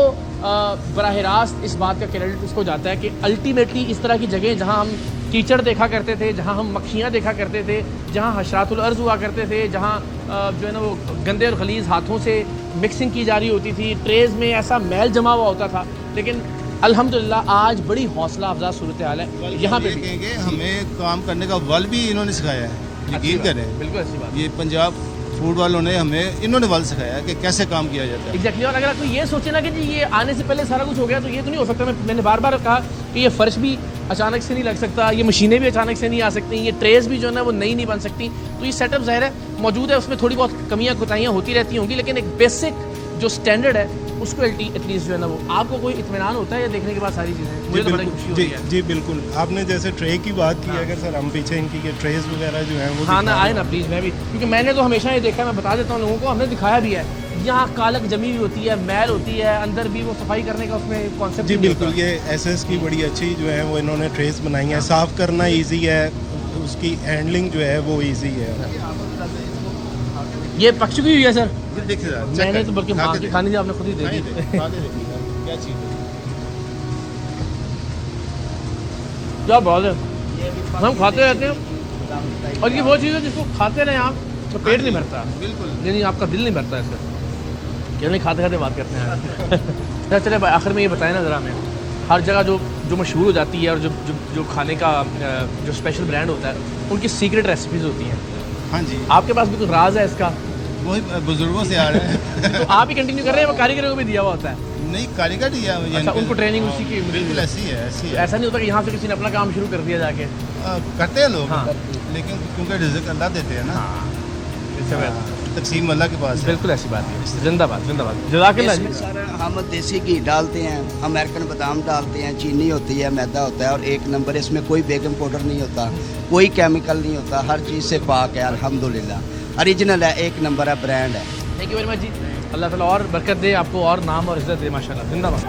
Speaker 1: बराह रास्त इस बात का क्रेडिट उसको जाता है कि अल्टीमेटली इस तरह की जगह जहाँ हम कीचड़ देखा करते थे, जहाँ हम मक्खियाँ देखा करते थे, जहाँ हशरातुल अर्ज़ हुआ करते थे, जहाँ जो है ना वो गंदे और गलीज़ हाथों से मिक्सिंग की जा रही होती थी, ट्रेज़ में ऐसा मैल जमा हुआ होता था, लेकिन अल्हम्दुलिल्लाह आज बड़ी हौसला अफजा सूरत हाल है। यहाँ पे
Speaker 9: कहेंगे हमें काम करने का बल भी इन्होंने सिखाया है, यकीन करें।
Speaker 1: बिल्कुल अच्छी बात।
Speaker 9: ये पंजाब फूड वालों ने हमें इन्होंने बल सिखाया है कि कैसे काम किया जाता है।
Speaker 1: एग्जैक्टली। और अगर आपको ये सोचे ना कि जी ये आने से पहले सारा कुछ हो गया, तो ये तो नहीं हो सकता। मैंने बार बार कहा कि ये फ़र्श भी अचानक से नहीं लग सकता, ये मशीनें भी अचानक से नहीं आ सकती, ये ट्रेस भी जो है ना वो नई नहीं बन सकती। तो ये सेटअप ज़ाहिर है मौजूद है, उसमें थोड़ी बहुत कमियाँ कोताहियाँ होती रहती होंगी, लेकिन एक बेसिक जो स्टैंडर्ड है उसको एटलीस्ट जो है ना वो आपको कोई इत्मीनान होता है या देखने के बाद सारी चीज़ें? मुझे तो बड़ी खुशी होती है।
Speaker 7: जी बिल्कुल। आपने जैसे ट्रे की बात की, अगर सर हम पीछे इनकी के ट्रेस वगैरह जो हैं वो
Speaker 1: हाँ ना आए ना प्लीज़, मैं भी, क्योंकि मैंने तो हमेशा ये देखा, मैं बता देता हूँ लोगों को, हमने दिखाया भी है, यहाँ कालक जमी हुई होती है, मैल होती है, अंदर भी वो सफाई करने का उसमें कॉन्सेप्ट।
Speaker 7: जी बिल्कुल। ये एसएस की बड़ी अच्छी जो है वो इन्होंने ट्रेस बनाई है, साफ़ करना ईजी है, उसकी हैंडलिंग जो है वो ईजी है।
Speaker 1: ये पक चुकी हुई है सर,
Speaker 9: देखिए
Speaker 1: मैंने तो बल्कि माँ की खानी थी, आपने खुद ही दे दी।
Speaker 9: क्या चीज़ है?
Speaker 1: क्या बात है, हम खाते रहते हैं और ये वो चीज़ है जिसको खाते रहे आप तो पेट नहीं भरता।
Speaker 9: बिल्कुल।
Speaker 1: नहीं आपका दिल नहीं भरता इसका, क्या नहीं खाते खाते बात करते हैं। चले आखिर में ये बताएं ना ज़रा, हमें हर जगह जो मशहूर हो जाती है और जो खाने का जो स्पेशल ब्रांड होता है उनकी सीक्रेट रेसिपीज़ होती हैं।
Speaker 9: हाँ जी।
Speaker 1: आपके पास भी कुछ राज है इसका?
Speaker 9: वही बुजुर्गों से आ रहे हैं।
Speaker 1: तो आप ही कंटिन्यू कर रहे हैं, वो कारीगरों को भी दिया हुआ होता है?
Speaker 9: नहीं, कारीगर दिया।
Speaker 1: अच्छा, उनको ट्रेनिंग उसी की
Speaker 9: बिल्कुल ऐसी है, ऐसी है।
Speaker 1: ऐसा नहीं होता कि यहाँ से किसी ने अपना काम शुरू कर दिया जाके?
Speaker 9: करते हैं लोग।
Speaker 1: हाँ।
Speaker 9: लेकिन क्योंकि रिज़्क अल्लाह देते हैं ना, तकसीम अल्लाह के पास है।
Speaker 1: बिल्कुल ऐसी बात है। जिंदाबाद जिंदाबाद। जज़ाकल्लाह जी।
Speaker 12: सर हम देसी घी डालते हैं, अमेरिकन बादाम डालते हैं, चीनी होती है, मैदा होता है, और एक नंबर इसमें कोई बेकिंग पाउडर नहीं होता, कोई केमिकल नहीं होता, हर चीज़ से पाक है अल्हम्दुलिल्लाह, ओरिजिनल है, एक नंबर है, ब्रांड है।
Speaker 1: थैंक यू वेरी मच जी। अल्लाह ताला और बरकत दे आपको, और नाम और इज्जत दे, माशाल्लाह। जिंदाबाद।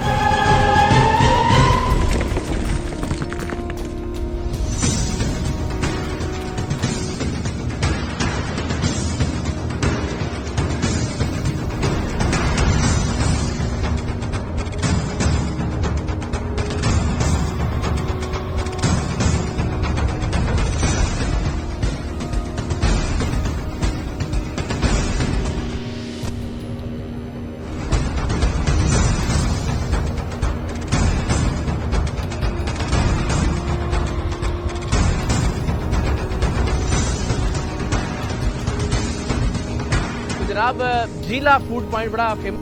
Speaker 1: जनाब झीला फूड पॉइंट बड़ा फेमस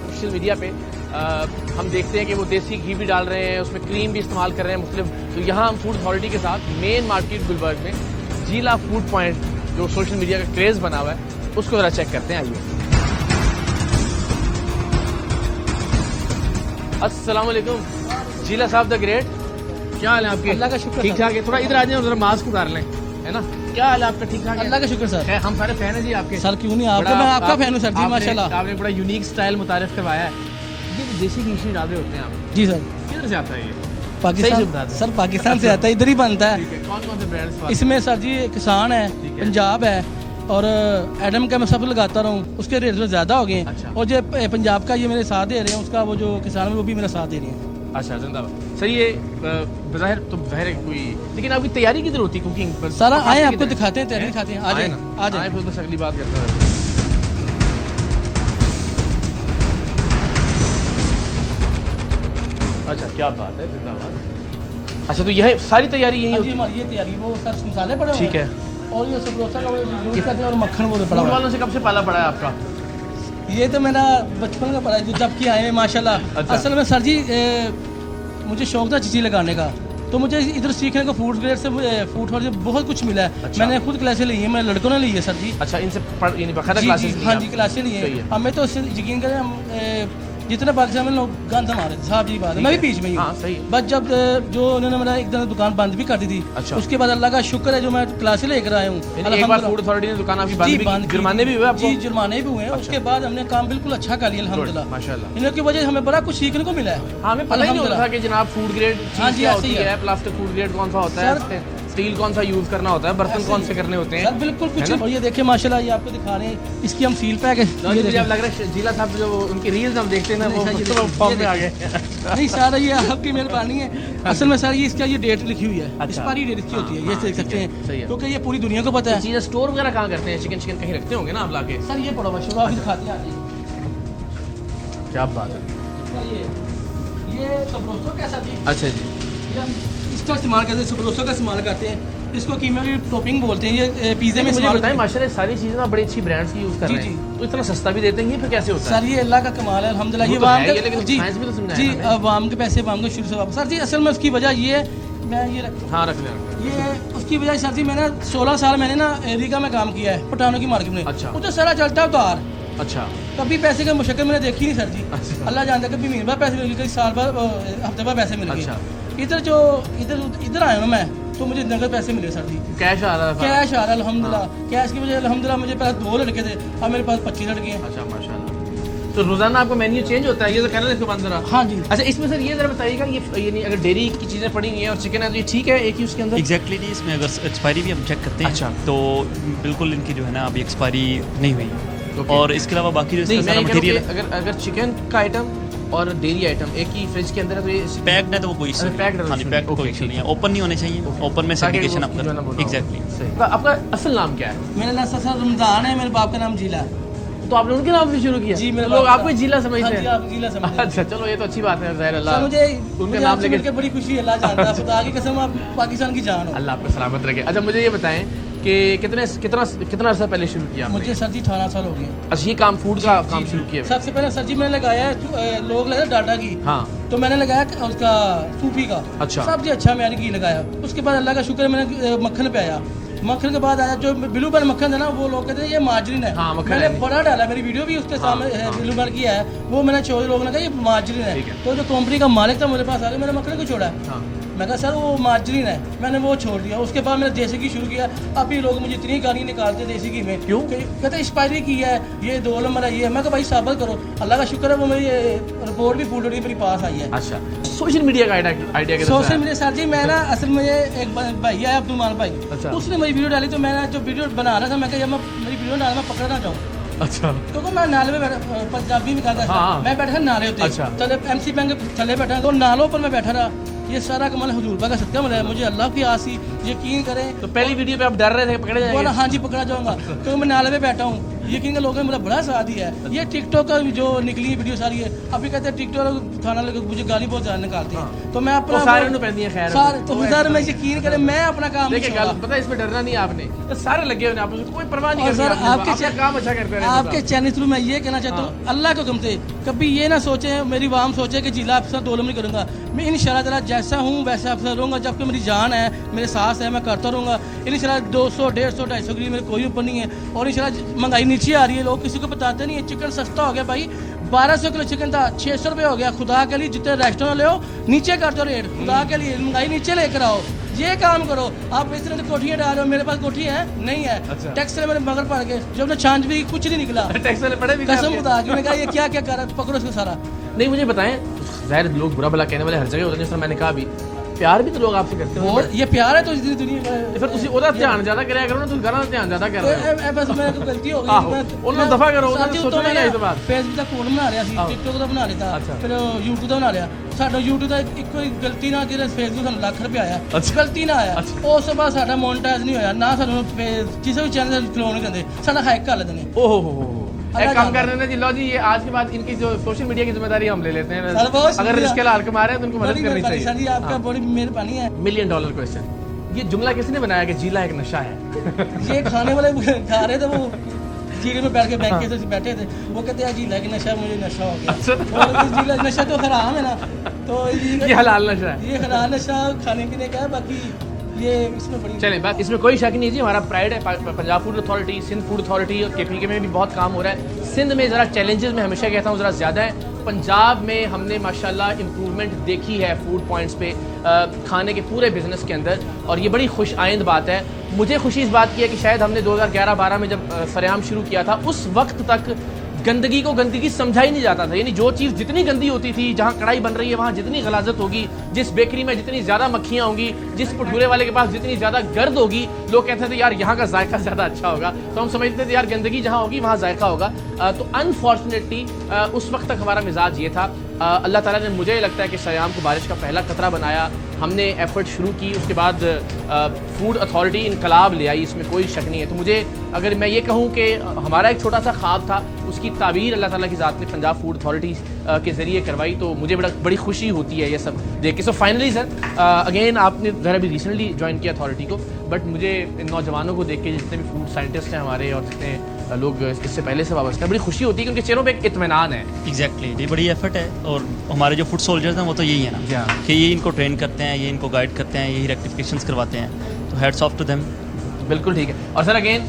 Speaker 1: सोशल मीडिया पे, हम देखते हैं कि वो देसी घी भी डाल रहे हैं, उसमें क्रीम भी इस्तेमाल कर रहे हैं मुख्तलिफ। तो यहाँ हम फूड अथॉरिटी के साथ मेन मार्केट गुलबर्ग में झीला फूड पॉइंट जो सोशल मीडिया का क्रेज़ बना हुआ है उसको ज़रा चेक करते हैं। आइए। अस्सलाम वालेकुम झीला साहब द ग्रेट, क्या हाल है आपके?
Speaker 5: अल्लाह का शुक्र।
Speaker 1: ठीक ठाक है। थोड़ा इधर आ जाए, जरा मास्क उतार लें, है ना? क्या हाल है आपका? ठीक ठाक है,
Speaker 5: अल्लाह का शुक्र सर।
Speaker 1: हम सारे फैन हैं जी आपके।
Speaker 5: सर क्यों नहीं, आपका मैं आपका फैन हूँ सर जी, माशाल्लाह।
Speaker 1: आपने बड़ा यूनिक स्टाइल मुतारिफ करवाया है। ये देसी घी डाल रहे होते हैं आप?
Speaker 5: जी सर।
Speaker 1: किधर से आता है ये?
Speaker 5: पाकिस्तान सर, पाकिस्तान से आता है, इधर ही बनता है।
Speaker 1: कौन कौन से ब्रांड्स?
Speaker 5: इसमें सर जी किसान है, पंजाब है, और एडम का मैं सब लगाता रहा हूँ, उसके रेट ज़्यादा हो गए।
Speaker 1: अच्छा।
Speaker 5: और जो पंजाब का ये मेरे साथ दे रहे हैं, उसका वो जो किसान है वो भी मेरा साथ दे रहे हैं।
Speaker 1: अच्छा जिंदाबाद। सही है। बज़ाहिर तो ज़ाहिर कोई, लेकिन आपकी तैयारी किधर होती है कुकिंग पर?
Speaker 5: सारा आए आपको दिखाते हैं, तैयारी दिखाते हैं। आ जाए आ जाए,
Speaker 1: फिर तो अगली बात करते हैं। अच्छा क्या बात है, जिंदाबाद। अच्छा तो यह सारी तैयारी यही होती है?
Speaker 5: ये तैयारी वो सर मसाले पड़े हुए हैं।
Speaker 1: ठीक है।
Speaker 5: और ये सब रोस्टर का यूज़ करते हैं, और मक्खन वो पड़ा
Speaker 1: फूड
Speaker 5: हुआ है।
Speaker 1: वालों से कब से पाला पड़ा है आपका?
Speaker 5: ये तो मेरा बचपन का पड़ा है, जो जब की आए हैं माशाल्लाह।
Speaker 1: अच्छा।
Speaker 5: असल में सर जी मुझे शौक था चीज़ें लगाने का, तो मुझे इधर सीखने को फूड ग्रेड से फूड से बहुत कुछ मिला है।
Speaker 1: अच्छा।
Speaker 5: मैंने खुद क्लासें ली है, मेरे लड़कों ने ली है सर जी।
Speaker 1: अच्छा, इनसे बाकायदा क्लासेस?
Speaker 5: हाँ जी, क्लासें ली है। हमें तो यकीन करें, हम जितने पाकिस्तान में लोग गंद हमारे साहब जी बात है, मैं भी बीच में ही
Speaker 1: हाँ, सही है।
Speaker 5: बस जब जो उन्होंने मेरा एक दिन दुकान बंद भी कर दी थी।
Speaker 1: अच्छा।
Speaker 5: उसके बाद अल्लाह का शुक्र है जो मैं क्लासें लेकर आया हूँ।
Speaker 1: एक बार फूड अथॉरिटी ने दुकान आपकी बंद की, जुर्माने भी हुए आपको?
Speaker 5: जी जुर्माने भी हुए हैं। उसके बाद हमने काम बिल्कुल अच्छा कर लिया अल्हम्दुलिल्लाह,
Speaker 1: माशाल्लाह।
Speaker 5: इनकी वजह से हमें बड़ा कुछ सीखने को मिला है।
Speaker 1: हाँ, हमें पता ही नहीं होता था कि जनाब फूड ग्रेड
Speaker 5: हाँ जी,
Speaker 1: क्या होती है, प्लास्टिक फूड ग्रेड कौन सा होता है। स्टील कौन सा यूज करना होता है, बर्तन कौन से करने होते हैं।
Speaker 5: बिल्कुल कुछ और ये देखिए माशाल्लाह, ये आपको दिखा रहे हैं, इसकी हम सील पैक है।
Speaker 1: मुझे अब लग रहा है जिला साहब जो उनकी रील्स हम देखते हैं ना वो फॉर्म में आ गए।
Speaker 5: नहीं सारा ये आपकी मेहरबानी है। असल में सर ये इसका ये डेट लिखी हुई है, एक्सपायरी डेट इसकी होती है, ये देख सकते हैं, क्योंकि ये पूरी दुनिया को पता है।
Speaker 1: चीजें स्टोर वगैरह कहाँ करते हैं, चिकन कहीं रखते होंगे ना आप लाके।
Speaker 5: सर ये पड़ा हुआ शुरू अभी दिखाते हैं।
Speaker 1: क्या बात है,
Speaker 5: ये सबरोसो कैसा जी?
Speaker 1: अच्छा जी,
Speaker 5: ये हम इसका इस्तेमाल करते हैं, सबरोसो का इस्तेमाल करते हैं, इसको कीमा की टॉपिंग बोलते हैं। ये पिज़्ज़े में
Speaker 1: मुझे बताएं माशाल्लाह सारी चीजें ना बड़ी अच्छी ब्रांड्स की यूज कर रहे हैं, तो इतना सस्ता भी देते हैं, ये फिर कैसे होता है?
Speaker 5: सर ये अल्लाह का कमाल है अल्हम्दुलिल्लाह। ये वाम जी वाम के पैसे वाम को शुरू से वापस। सर जी असल में उसकी वजह ये है, मैं ये
Speaker 1: रख लें
Speaker 5: ये उसकी वजह सर जी, मैंने 16 साल मैंने ना एरिका में काम किया है, पठानों की मार्केट में।
Speaker 1: अच्छा,
Speaker 5: मुझे सारा चलता उतार।
Speaker 1: अच्छा,
Speaker 5: कभी पैसे की मुश्किल मैंने देखी नहीं सर जी। अच्छा। अल्लाह जानता है, कभी महीने बाद पैसे मिल गए, कभी साल बाद हफ्ते बाद पैसे मिल गए। अच्छा। इधर आया हूँ मैं तो मुझे नगद पैसे मिले सर जी,
Speaker 1: कैश आ रहा है।
Speaker 5: कैश आ रहा है अल्हम्दुलिल्लाह। कैश की वजह अल्हम्दुलिल्लाह मुझे पहले 2 लड़के थे, अब मेरे पास 25 लड़के हैं।
Speaker 1: अच्छा माशाल्लाह। तो रोजाना आपका मेन्यू चेंज होता है, ये तो कहना इसके बाद जरा।
Speaker 5: हाँ जी।
Speaker 1: अच्छा इसमें सर ये जरा बताइएगा, ये नहीं अगर डेयरी की चीजें पड़ी हुई हैं और चिकन है तो ये ठीक है एक ही उसके अंदर?
Speaker 2: एग्जैक्टली नहीं, इसमें अगर एक्सपायरी भी हम चेक करते हैं। अच्छा। तो बिल्कुल इनकी जो है ना अभी एक्सपायरी नहीं हुई। और इसके अलावा बाकी जो इसका सारा मटेरियल,
Speaker 1: अगर चिकन का आइटम और डेयरी आइटम एक ही फ्रिज के अंदर है तो ये
Speaker 2: पैक्ड है तो वो कोई इशू पैक्ड कोई इशू नहीं है। ओपन नहीं होने चाहिए, ओपन में सर्टिफिकेशन आप कर। एग्जैक्टली।
Speaker 1: आपका असल नाम क्या है?
Speaker 5: मेरा नाम सर रमजान है, मेरे बाप का नाम जिला है।
Speaker 1: तो आपने उनके नाम से शुरू किया? जी, मेरे लोग आपको जिला समझते हैं।
Speaker 5: आप जिला समझते हैं।
Speaker 1: अच्छा चलो ये तो अच्छी बात है, ज़ाहिर अल्लाह
Speaker 5: मुझे
Speaker 1: उनके नाम लेके
Speaker 5: बड़ी खुशी है, अल्लाह जानता है, खुदा की कसम आप पाकिस्तान की जान हो।
Speaker 1: अल्लाह आपको सलामत रखे। अच्छा मुझे ये बताएं कि कितना अर्सा पहले शुरू किया?
Speaker 5: मुझे सर जी 18 साल हो गए।
Speaker 1: अच्छा ये काम फूड का काम शुरू किया?
Speaker 5: सबसे पहले सर जी मैंने लगाया है, लोग लगाया डाटा की। हाँ। तो मैंने लगाया उसका सूफी का। अच्छा। सबसे अच्छा मैंने घी लगाया। उसके बाद अल्लाह का शुक्र है मैंने मक्खन पे आया। मक्खन के बाद आया जो ब्लू बर्ड मक्खन है ना, वो लोग कहते हैं ये मार्जरीन है। हाँ, मैंने बड़ा डाला, मेरी वीडियो भी उसके सामने ब्लू बर्ड की है, वो मैंने छोड़ लोगों ने कहा ये मार्जरीन है। तो जो कंपनी का मालिक था मेरे पास आ गया, मैंने मक्खन को छोड़ा। मैं कहा सर वो मार्जरीन है, मैंने वो छोड़ दिया। उसके बाद मैंने देसी घी शुरू किया। अभी लोग मुझे इतनी गाली निकालते देसी घी में, क्यों कहते एक्सपायरी की है, ये 2 नंबर है, ये मैं कहा भाई साबित करो। अल्लाह का शुक्र है वो मेरी रिपोर्ट भी फूड मेरे पास आई है। अच्छा सोशल मीडिया का आइडिया? सोशल मीडिया सर जी मैं ना असल में एक भाई है अब्दुल भाई, उसने मेरी वीडियो डाली, तो मैंने जो वीडियो बना रहा था मैं कहा मेरी वीडियो डाल मैं पकड़ा ना जाऊँ। अच्छा। क्योंकि मैं नाले में पंजाबी में कहता था, मैं बैठा नाले होते। अच्छा। तले MC बैंक थले बैठा, तो नालों पर मैं बैठा रहा। ये सारा कमाल हुजूर का सदका मिला है मुझे, अल्लाह की आस ही यकीन करें।
Speaker 1: तो पहली वीडियो पे आप डर रहे थे पकड़े जाएंगे?
Speaker 5: हाँ जी पकड़ा जाऊंगा, क्योंकि मैं नाले में बैठा हूँ। यकीन के लोगों ने मेरा बड़ा साथ दिया है। ये टिकटॉक का जो निकली वीडियो सारी है, अभी कहते हैं टिकटॉक थाना लगे मुझे गाली बहुत ज्यादा निकालते हैं। तो मैं अपना सारे तो उधर में यकीन करें मैं अपना काम
Speaker 1: पता है, इसमें डरना नहीं आपने, तो सारे लगे हुए आप कोई परवाह नहीं
Speaker 5: सर। आपके
Speaker 1: काम अच्छा करते हैं।
Speaker 5: आपके चैनल थ्रू मैं ये कहना चाहता हूँ, अल्लाह के हुक्म से कभी ये ना सोचे मेरी वाम सोचे कि जिला अफसर 2 नंबर करूंगा। मैं इंशाल्लाह ताला जैसा हूँ वैसा अफसर रहूँगा, जबकि मेरी जान है, मेरे सास है, मैं करता रहूँगा इंशाल्लाह। 200, 150, 250 के लिए मेरे कोई ऊपर नहीं है। और इंशाल्लाह महंगाई नीचे आ रही है, लोग किसी को बताते नहीं है। चिकन सस्ता हो गया भाई, 1200 किलो चिकन था 600 रुपये हो गया। खुदा के लिए जितने रेस्टोरेंट ले हो नीचे कर दो रेट, खुदा के लिए महंगाई नीचे लेकर आओ। ये काम करो। आप इस तरह से कोठियाँ डाल रहे हो, मेरे पास कोठी है नहीं है। अच्छा। टैक्स से मेरे मगर पड़ गए, जब छांच भी कुछ नहीं निकला। टैक्स वाले पड़े भी कसम खुदा की, मैंने कहा ये क्या क्या कर रहा है, पकड़ो इसको सारा।
Speaker 1: नहीं मुझे बताएं, जाहिर लोग बुरा भला कहने वाले हर जगह होते हैं, जैसे मैंने कहा भी प्यार भी तो लोग आपसे करते हैं।
Speaker 5: और ये प्यार है तो इस दुनिया में
Speaker 1: फिर तुसी ओदा ध्यान ज्यादा करया करो ना, तुम घर ध्यान ज्यादा कर रहे हो।
Speaker 5: बस मेरे को गलती हो गई,
Speaker 1: उन्हें दफा करो, सोचो नहीं इस बात।
Speaker 5: फेसबुक ਦਾ ਕੋਡ ਬਣਾ ਰਿਹਾ ਸੀ, ਟਿਕਟੌਕ ਦਾ ਬਣਾ ਲਿਆ, ਫਿਰ YouTube ਦਾ ਬਣਾ ਲਿਆ। ਸਾਡਾ YouTube ਦਾ ਇੱਕੋ ਹੀ ਗਲਤੀ ਨਾਲ ਜਿਹੜਾ ਫੇਸਬੁੱਕ ਸਾਨੂੰ ਲੱਖ ਰੁਪਏ ਆਇਆ, ਗਲਤੀ ਨਾਲ ਆਇਆ। ਉਸ ਤੋਂ ਬਾਅਦ ਸਾਡਾ ਮੋਨਟਾਈਜ਼ ਨਹੀਂ ਹੋਇਆ, ਨਾ ਸਾਨੂੰ ਕਿਸੇ ਵੀ ਚੈਨਲ ਤੇ ਫਲੋਨ ਨਹੀਂ ਦਿੰਦੇ, ਸਾਡਾ हैक कर लेते हैं।
Speaker 1: ओहो हो एक काम कर रहे हैं जी, लो जी ये आज के बाद इनकी जो सोशल मीडिया की जिम्मेदारी हम ले लेते हैं। अगर रिस्क लाल के मारे हैं तो उनको मदद करनी चाहिए।
Speaker 5: सर जी आपका बड़ी मेहरबानी है।
Speaker 1: $1 मिलियन क्वेश्चन, ये जुमला किसने बनाया कि जीला एक नशा है?
Speaker 5: ये खाने वाले खा रहे थे, वो जीरे में बैठ के बैंक के बैठे थे, वो कहते हैं जीला की नशा, मुझे नशा हो गया। जीला नशा तो हराम है ना, तो ये
Speaker 1: हलाल नशा है।
Speaker 5: ये हलाल नशा खाने पीने का है, बाकी ये इसमें बड़ी
Speaker 1: चलें बात, इसमें कोई शक नहीं जी, हमारा प्राइड है। Punjab food authority, Sindh food authority और KPK में भी बहुत काम हो रहा है। सिंध में ज़रा चैलेंजेस में हमेशा कहता हूँ ज़रा ज़्यादा है। पंजाब में हमने माशाल्लाह इम्प्रूवमेंट देखी है फूड पॉइंट्स पे, खाने के पूरे बिजनेस के अंदर, और ये बड़ी खुश आइंद बात है। मुझे खुशी इस बात की है कि शायद हमने 2011-12 में जब सरेआम शुरू किया था, उस वक्त तक गंदगी को गंदगी समझा ही नहीं जाता था। यानी जो चीज़ जितनी गंदी होती थी, जहाँ कढ़ाई बन रही है वहाँ जितनी गलाजत होगी, जिस बेकरी में जितनी ज़्यादा मक्खियाँ होंगी, जिस भटूरे वाले के पास जितनी ज़्यादा गर्द होगी, लोग कहते थे यार यहाँ का जायका ज़्यादा अच्छा होगा। तो हम समझते थे यार गंदगी जहाँ होगी वहाँ जायका होगा। तो अनफॉर्चुनेटली उस वक्त तक हमारा मिजाज ये था। अल्लाह ताला ने, मुझे लगता है कि सयाम को बारिश का पहला कतरा बनाया। हमने एफर्ट शुरू की, उसके बाद फूड अथॉरिटी इनकलाब ले आई, इसमें कोई शक नहीं है। तो मुझे अगर मैं ये कहूँ कि हमारा एक छोटा सा ख्वाब था, उसकी ताबीर अल्लाह ताला की ज़ात ने पंजाब फूड अथॉरिटी के ज़रिए करवाई, तो मुझे बड़ी खुशी होती है ये सब देख के। सो फाइनली सर, अगेन आपने ज़रा भी रिसेंटली ज्वाइन किया अथॉरिटी को, बट मुझे इन नौजवानों को देख के, जितने भी फूड साइंटिस्ट हैं हमारे और जितने लोग इससे पहले से वाबस्ता हैं, बड़ी खुशी होती है कि उनके चेहरों पे एक इत्मीनान है।
Speaker 2: एग्जैक्टली, ये बड़ी एफर्ट है। और हमारे जो फूड सोल्जर्स हैं वो तो यही है ना कि ये इनको ट्रेन करते हैं, ये इनको गाइड करते हैं, यही रेक्टिफिकेशंस करवाते हैं। तो हेड्स ऑफ टू देम।
Speaker 1: बिल्कुल ठीक है। और सर अगेन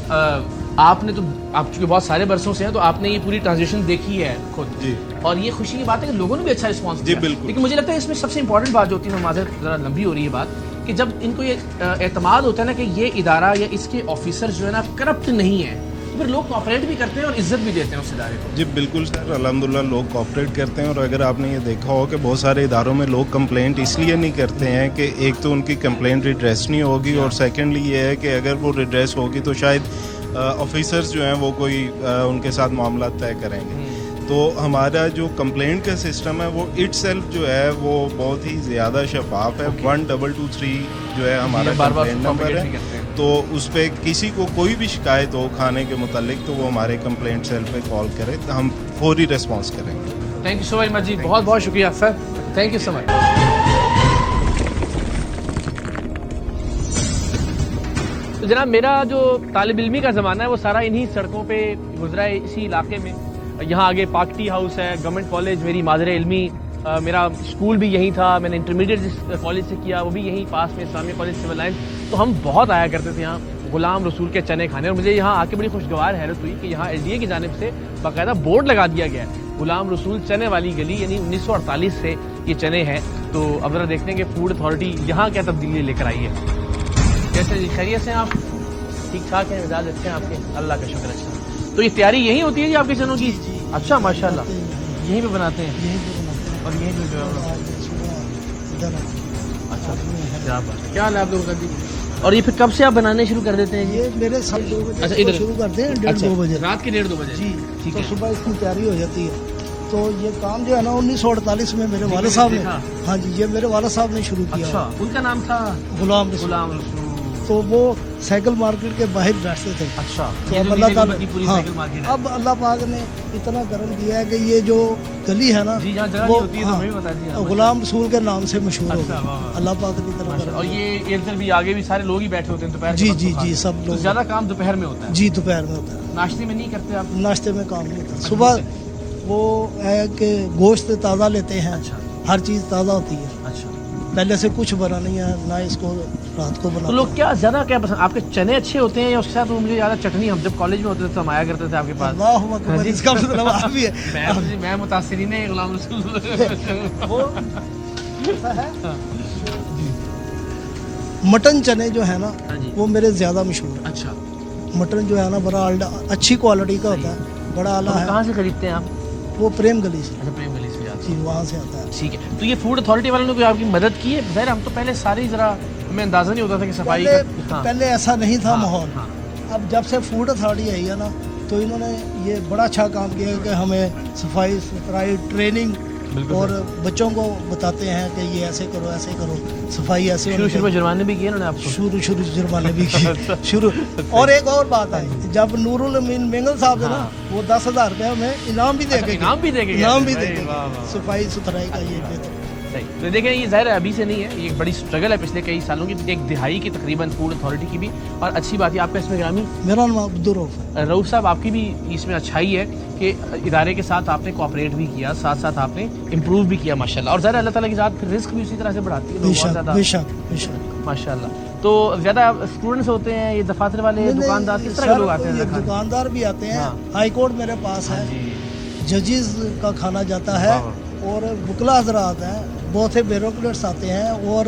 Speaker 1: आपने तो, आप चूँकि बहुत सारे बरसों से हैं, तो आपने ये पूरी ट्रांजिशन देखी है खुद जी, और ये खुशी की बात है कि लोगों ने भी अच्छा रिस्पॉन्स दिया।
Speaker 3: बिल्कुल।
Speaker 1: लेकिन मुझे लगता है इसमें सबसे इंपॉर्टेंट बात जो होती है, माज़रत ज़रा लंबी हो रही है बात, कि जब इनको ये एतमाद होता है ना कि ये इदारा या इसके ऑफिसर जो है ना करप्ट नहीं है, फिर लोग कोऑपरेट भी करते हैं और इज्जत भी देते हैं उस इदारे को।
Speaker 7: जी बिल्कुल सर, अल्हम्दुलिल्लाह लोग कोऑपरेट करते हैं। और अगर आपने ये देखा हो कि बहुत सारे इदारों में लोग कंप्लेंट इसलिए नहीं करते हैं कि एक तो उनकी कंप्लेंट रिड्रेस नहीं होगी, और सेकेंडली ये है कि अगर वो रिड्रेस होगी तो शायद ऑफिसर्स जो हैं वो कोई उनके साथ मामला तय करेंगे। तो हमारा जो कंप्लेंट का सिस्टम है वो इटसेल्फ जो है वो बहुत ही ज़्यादा शफाफ है। 1223 जो है हमारा कंप्लेंट नंबर है, तो उस पर किसी को कोई भी शिकायत हो खाने के मुतालिक तो वो हमारे कंप्लेंट सेल पे कॉल करे, तो हम फौरी रिस्पॉन्स करेंगे।
Speaker 1: Thank you so very much जी, बहुत बहुत शुक्रिया sir, thank you so much. तो जनाब, मेरा जो तालिब इल्मी का ज़माना है वो सारा इन्हीं सड़कों पे गुजरा है, इसी इलाके में। यहाँ आगे पाक टी हाउस है, गवर्नमेंट कॉलेज मेरी मादरे इल्मी, मेरा स्कूल भी यहीं था, मैंने इंटरमीडिएट जिस कॉलेज से किया वो भी यहीं पास में, इस्लामिया कॉलेज सिविल लाइन। तो हम बहुत आया करते थे यहाँ गुलाम रसूल के चने खाने, और मुझे यहाँ आके बड़ी खुशगवार हैरत हुई कि यहाँ एलडीए की जानिब से बाकायदा बोर्ड लगा दिया गया है, गुलाम रसूल चने वाली गली, यानी 1948 से ये चने हैं। तो अब जरा देखते हैं कि फूड अथॉरिटी यहाँ क्या तब्दीली लेकर आई है। कैसे जी, खैरियत से आप? ठीक ठाक हैं, मिजाज अच्छे हैं आपके? अल्लाह का शुक्र। अच्छा, तो ये तैयारी यही होती है जी आपके चनों की? अच्छा माशाल्लाह, यहीं पे बनाते हैं और यहीं पे जो है। अच्छा, क्या हाल है आप लोगों का जी? और ये फिर कब से आप बनाने शुरू कर देते हैं?
Speaker 13: ये मेरे साथ 2 बजे
Speaker 1: अच्छा, इधर
Speaker 13: शुरू करते हैं, 1:30-2 बजे
Speaker 1: रात के 1:30-2 बजे
Speaker 13: जी।
Speaker 1: ठीक
Speaker 13: तो
Speaker 1: है।
Speaker 13: सुबह इसकी तैयारी हो जाती है। तो ये काम जो है ना 1948 में मेरे वाले साहब ने, हाँ जी, ये मेरे वाले साहब ने शुरू किया।
Speaker 1: अच्छा, उनका नाम था
Speaker 13: गुलाम रसूल। तो वो साइकिल मार्केट के बाहर बैठते थे।
Speaker 1: अच्छा,
Speaker 13: तो अब अल्लाह ताला, हाँ, अब अल्लाह पाक ने इतना करम दिया है कि ये जो गली है ना वो गुलाम रसूल के नाम से मशहूर हो गई। अल्लाह पाक की तरफ।
Speaker 1: और ये इधर भी आगे भी सारे लोग ही बैठे होते हैं दोपहर?
Speaker 13: जी जी जी, सब लोग।
Speaker 1: ज्यादा काम दोपहर में होता है? जी,
Speaker 13: दोपहर में होता है।
Speaker 1: नाश्ते में नहीं करते आप?
Speaker 13: नाश्ते में काम नहीं होता। सुबह वो है कि गोश्त ताज़ा लेते हैं। अच्छा, हर चीज़ ताज़ा होती है। अच्छा, पहले से कुछ बना नहीं है ना, इसको रात को बना।
Speaker 1: तो लोग क्या ज्यादा क्या पसंद, आपके चने अच्छे होते हैं या उसके साथ वो मुझे ज्यादा चटनी? हम जब कॉलेज में होते थे तो हम आया करते थे आपके पास।
Speaker 13: अल्लाहु अकबर, इसका मतलब आप भी है।
Speaker 1: मैं मुतासिरीन है गुलाम रसूल।
Speaker 13: मटन चने जो है ना वो मेरे ज्यादा मशहूर है।
Speaker 1: अच्छा,
Speaker 13: मटन जो है ना बड़ा अच्छी क्वालिटी का होता है, बड़ा आला है।
Speaker 1: कहाँ से खरीदते हैं आप?
Speaker 13: वो प्रेम गली से।
Speaker 1: अच्छा, प्रेम गली से
Speaker 13: जी, वहाँ से आता है।
Speaker 1: ठीक है। तो ये फूड अथॉरिटी वालों ने कोई आपकी मदद की है? ज़ाहिर हम तो पहले सारी जरा हमें अंदाज़ा नहीं होता था कि सफाई
Speaker 13: पहले ऐसा नहीं था माहौल। अब जब से फूड अथॉरिटी आई है ना तो इन्होंने ये बड़ा अच्छा काम किया कि हमें सफाई सुथराई ट्रेनिंग और बच्चों को बताते हैं कि ये ऐसे करो, ऐसे करो, सफाई ऐसे।
Speaker 1: शुरू में जुर्माने भी किए उन्होंने आपको?
Speaker 13: शुरू जुर्माने भी किए शुरू। और एक और बात है, जब नूरुल अमीन मेंगल साहब है ना, वो 10,000 रुपये हमें इनाम भी देंगे।
Speaker 1: इनाम भी देंगे
Speaker 13: सफाई सुथराई का। ये
Speaker 1: सही। तो देखें, ये ज़ाहिर है अभी से नहीं है, ये एक बड़ी स्ट्रगल है पिछले कई सालों की, 1 दिहाई की तकरीबन फूड अथॉरिटी की भी। और अच्छी बात है आपका इसमें ग्रामी?
Speaker 13: मेरा नाम अब्दुल रऊफ है।
Speaker 1: रऊफ साहब, आपकी भी इसमें अच्छाई है कि इदारे के साथ आपने कोऑपरेट भी किया, साथ साथ आपने इम्प्रूव भी किया माशाल्लाह। और ज़ाहिर अल्लाह ताला की ज़ात फिर रिस्क भी उसी तरह से बढ़ाती है
Speaker 13: बेशक
Speaker 1: माशाल्लाह। तो ज़्यादा स्टूडेंट्स होते हैं ये दफातर वाले, दुकानदार, किस तरह के लोग आते हैं?
Speaker 13: दुकानदार भी आते हैं। हाई कोर्ट मेरे पास है, जजेस का खाना जाता है, और बुकला हजरात हैं, बहुत से ब्यूरोक्रेट्स आते हैं, और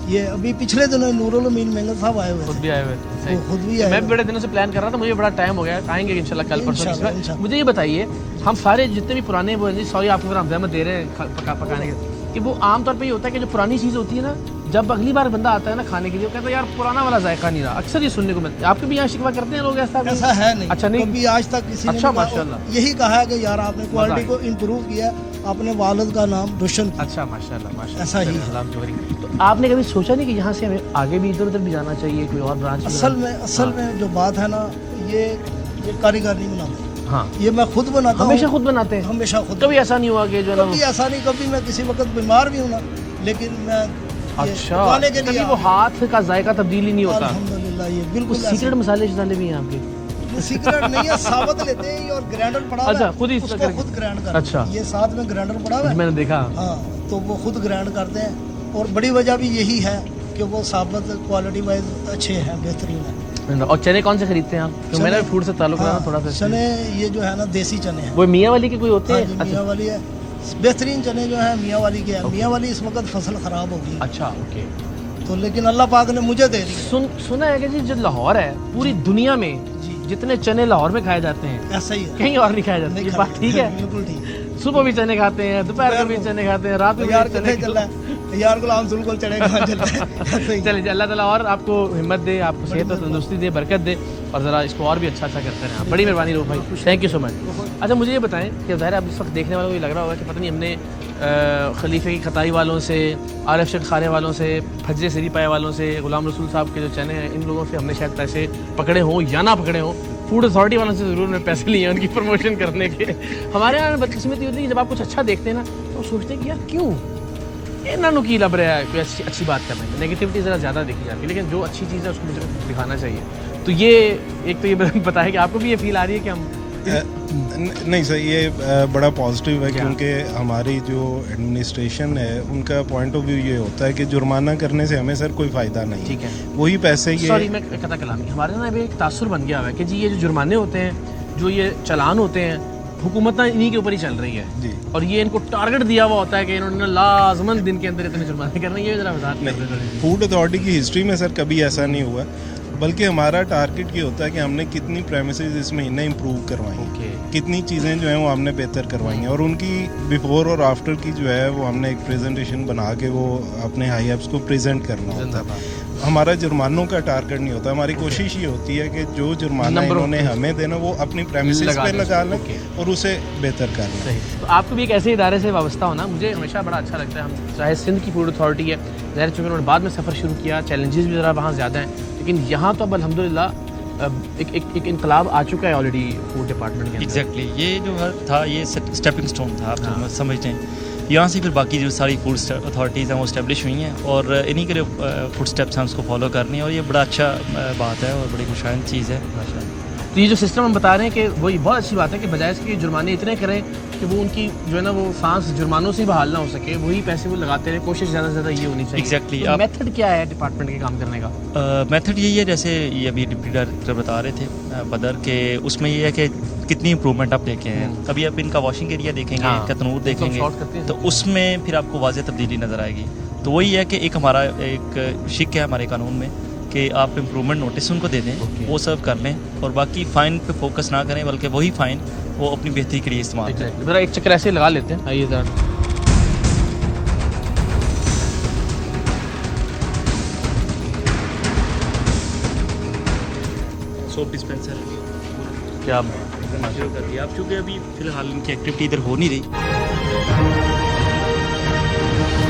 Speaker 13: ये अभी पिछले दिनों नूरुल अमीन मेंगल साहब आए हुए
Speaker 1: खुद
Speaker 13: थे।
Speaker 1: भी आए हुए थे।
Speaker 13: वो खुद भी आए
Speaker 1: मैं भी बड़े दिनों से प्लान कर रहा था, मुझे बड़ा टाइम हो गया, आएंगे इंशाल्लाह कल परसों।
Speaker 13: इंशाल्लाह।
Speaker 1: मुझे ये बताइए, हम सारे जितने भी पुराने वो सॉरी आपको हम जहमत दे रहे हैं पकाने के, कि वो आमतौर पर ये होता है कि जो पुरानी चीज़ होती है ना, जब अगली बार बंदा आता है ना खाने के लिए, वो कहता है यार पुराना वाला जायका नहीं रहा। अक्सर ये सुनने को मिलता है। आपके भी यहाँ शिकवा करते हैं लोग ऐसा?
Speaker 13: ऐसा है नहीं।
Speaker 1: अच्छा नहीं,
Speaker 13: कभी आज तक किसी ने
Speaker 1: अच्छा
Speaker 13: नहीं कहा।
Speaker 1: माशाल्लाह।
Speaker 13: यही कहा है कि यार आपने क्वालिटी को इम्प्रूव किया, आपने वालिद का नाम रोशन किया।
Speaker 1: अच्छा माशाल्लाह माशाल्लाह,
Speaker 13: ऐसा ही है।
Speaker 1: सलाम जोहरी। तो आपने कभी सोचा नहीं कि यहाँ से हमें आगे भी इधर उधर भी जाना चाहिए, कोई और ब्रांच?
Speaker 13: असल में जो बात है ना, ये कारीगर नहीं बनाते।
Speaker 1: हाँ,
Speaker 13: ये मैं खुद बनाता हूँ।
Speaker 1: हमेशा खुद बनाते हैं?
Speaker 13: हमेशा खुद।
Speaker 1: कभी ऐसा नहीं हुआ कि जो है ना,
Speaker 13: कभी ऐसा नहीं, कभी मैं किसी वक्त बीमार भी हूँ ना, लेकिन मैं
Speaker 1: अच्छा
Speaker 13: पकाने के लिए
Speaker 1: वो हाथ का जायका तब्दील ही नहीं होता?
Speaker 13: अल्हम्दुलिल्लाह, ये बिल्कुल
Speaker 1: सीक्रेट मसाले डाले भी हैं आपके?
Speaker 13: सीक्रेट नहीं है, साबत लेते हैं और ग्राइंडर पड़ा हुआ है।
Speaker 1: अच्छा, खुद ही
Speaker 13: उसको खुद ग्राइंड करते हैं।
Speaker 1: अच्छा,
Speaker 13: ये साथ में ग्राइंडर पड़ा हुआ है,
Speaker 1: मैंने देखा।
Speaker 13: हाँ, तो वो खुद ग्राइंड करते हैं, और बड़ी वजह भी यही है कि वो साबत क्वालिटी वाइज अच्छे हैं, बेहतरीन है।
Speaker 1: और चने कौन से खरीदते हैं आप? तो मैंने फूड से ताल्लुक रहा थोड़ा सा।
Speaker 13: चने ये जो है ना देसी चने हैं।
Speaker 1: वो मियाँ वाली के कोई होते हैं?
Speaker 13: मियाँ वाली है, बेहतरीन चने जो है मियाँ वाली के हैं। मियाँ वाली इस वक्त फसल खराब हो गई।
Speaker 1: अच्छा ओके।
Speaker 13: तो लेकिन अल्लाह पाक ने मुझे दे दी।
Speaker 1: सुना है कि जी जो लाहौर है, पूरी दुनिया में जितने चने लाहौर में खाए जाते हैं,
Speaker 13: ऐसा ही है,
Speaker 1: कहीं और नहीं खाए जाते। ये बात ठीक है?
Speaker 13: बिल्कुल ठीक है।
Speaker 1: सुबह भी चने खाते हैं, दोपहर को भी चने खाते हैं, रात में
Speaker 13: यार
Speaker 1: चने
Speaker 13: चल रहा है यार, गुलाम सुल्कुल चने कहाँ चल रहा है।
Speaker 1: चलिए, अल्लाह ताला और आपको हिम्मत दे, आपको सेहत और तंदुरुस्ती दे, बरकत दे, और ज़रा इसको और भी अच्छा करते रहें। बड़ी मेहरबानी रहो भाई, थैंक यू सो मच। अच्छा मुझे ये बताएं कि ज़ाहिर अब इस वक्त देखने वालों को ये लग रहा होगा कि पता नहीं हमने खलीफे की खताई वालों से, आरिफ शेख खारे वालों से, फज्जे सरी पाए वालों से, गुलाम रसूल साहब के जो चने हैं, इन लोगों से हमने शायद पैसे पकड़े हों या ना पकड़े हों। फूड अथॉरिटी वालों से ज़रूर मैं पैसे लिए उनकी प्रमोशन करने के। हमारे यहाँ बदकिस्मती होती है कि जब आप कुछ अच्छा देखते हैं ना, तो सोचते हैं कि यार क्यों ये नानू की लब रहा है, कोई अच्छी बात करने में नेगेटिविटी ज़रा ज़्यादा देखी जाती है, लेकिन जो अच्छी चीज़ है उसको मुझे दिखाना चाहिए। तो ये एक तो ये पता है कि आपको भी ये फील आ रही है कि हम
Speaker 7: नहीं सर, ये बड़ा पॉजिटिव है, क्योंकि हमारी जो एडमिनिस्ट्रेशन है उनका पॉइंट ऑफ व्यू ये होता है कि जुर्माना करने से हमें सर कोई फ़ायदा नहीं।
Speaker 1: ठीक है,
Speaker 7: वही पैसे ये
Speaker 1: सॉरी मैं कथा कलामी, हमारे ना अभी एक तासुर बन गया हुआ है कि जी ये जो जुर्माने होते हैं, जो ये चालान होते हैं, हुकूमत ना इन्हीं के ऊपर ही चल रही है जी, और ये इनको टारगेट दिया हुआ होता है कि इन्होंने लाजमन दिन के अंदर इतने जुर्माने करने। ये जरा वजाहत नहीं,
Speaker 7: फूड अथॉरिटी की हिस्ट्री में सर कभी ऐसा नहीं हुआ, बल्कि हमारा टारगेट ये होता है कि हमने कितनी प्रेमिसेस इस महीने इम्प्रूव करवाई हैं, कितनी चीज़ें जो हैं वो हमने बेहतर करवाई हैं, और उनकी बिफोर और आफ्टर की जो है वो हमने एक प्रेजेंटेशन बना के वो अपने हाई एप्स को प्रेजेंट करना होता है। हमारा जुर्मानों का टारगेट नहीं होता, हमारी कोशिश ये होती है कि जो जुर्माना इन्होंने हमें देना वो अपनी प्रेमिसेस पे लगा लें और उसे बेहतर कर लें।
Speaker 1: तो आपको भी एक ऐसे इदारे से वाबस्ता होना मुझे हमेशा बड़ा अच्छा लगता है। हम चाहे सिंध की फूड अथॉरिटी है, ज़ाहिर चूँकि उन्होंने बाद में सफ़र शुरू किया, चैलेंजेस भी ज़रा वहाँ ज़्यादा हैं, लेकिन यहाँ तो अब अल्हम्दुलिल्लाह एक इनकलाब आ चुका है ऑलरेडी फूड डिपार्टमेंट के।
Speaker 2: एग्जैक्टली, ये जो था ये स्टेपिंग स्टोन था, आप समझते हैं। यहाँ से फिर बाकी जो सारी फूड अथॉरिटीज़ हैं वो इस्टेब्लिश हुई हैं, और इन्हीं के फूड स्टेप्स हैं उसको फॉलो करनी है, और ये बड़ा अच्छा बात है और बड़ी खुशाइंद चीज़ है।
Speaker 1: तो ये जो सिस्टम हम बता रहे हैं कि वो ये बहुत अच्छी बात है कि बजाय इसके जुर्माने इतने करें कि वो उनकी जो है ना वो सांस जुर्मानों से बहाल ना हो सके, वही पैसे वो लगाते रहे, कोशिश ज़्यादा से ज़्यादा ये होनी चाहिए।
Speaker 2: एग्जैक्टली,
Speaker 1: तो मेथड क्या है डिपार्टमेंट के काम करने का?
Speaker 2: मेथड यही है, जैसे ये अभी डिप्टी डायरेक्टर बता रहे थे बदर के, उसमें ये है कि कितनी इंप्रूवमेंट आप देखे हैं। अभी आप इनका वॉशिंग एरिया देखेंगे, इनका तनूर देखेंगे, तो उसमें फिर आपको वाज़ेह तब्दीली नज़र आएगी। तो वही है कि एक हमारा एक शिक है हमारे कानून में कि आप इम्प्रूवमेंट नोटिस उनको दे दें, वो सर्व कर लें, और बाकी फ़ाइन पे फोकस ना करें, बल्कि वही फ़ाइन वो अपनी बेहतरी के लिए इस्तेमाल करें।
Speaker 1: ज़रा एक चक्कर ऐसे लगा लेते हैं, आइए ज़रा।
Speaker 2: सोप डिस्पेंसर
Speaker 1: क्या
Speaker 2: शुरू कर दिया। अब चूँकि अभी फ़िलहाल इनकी एक्टिविटी इधर हो नहीं रही,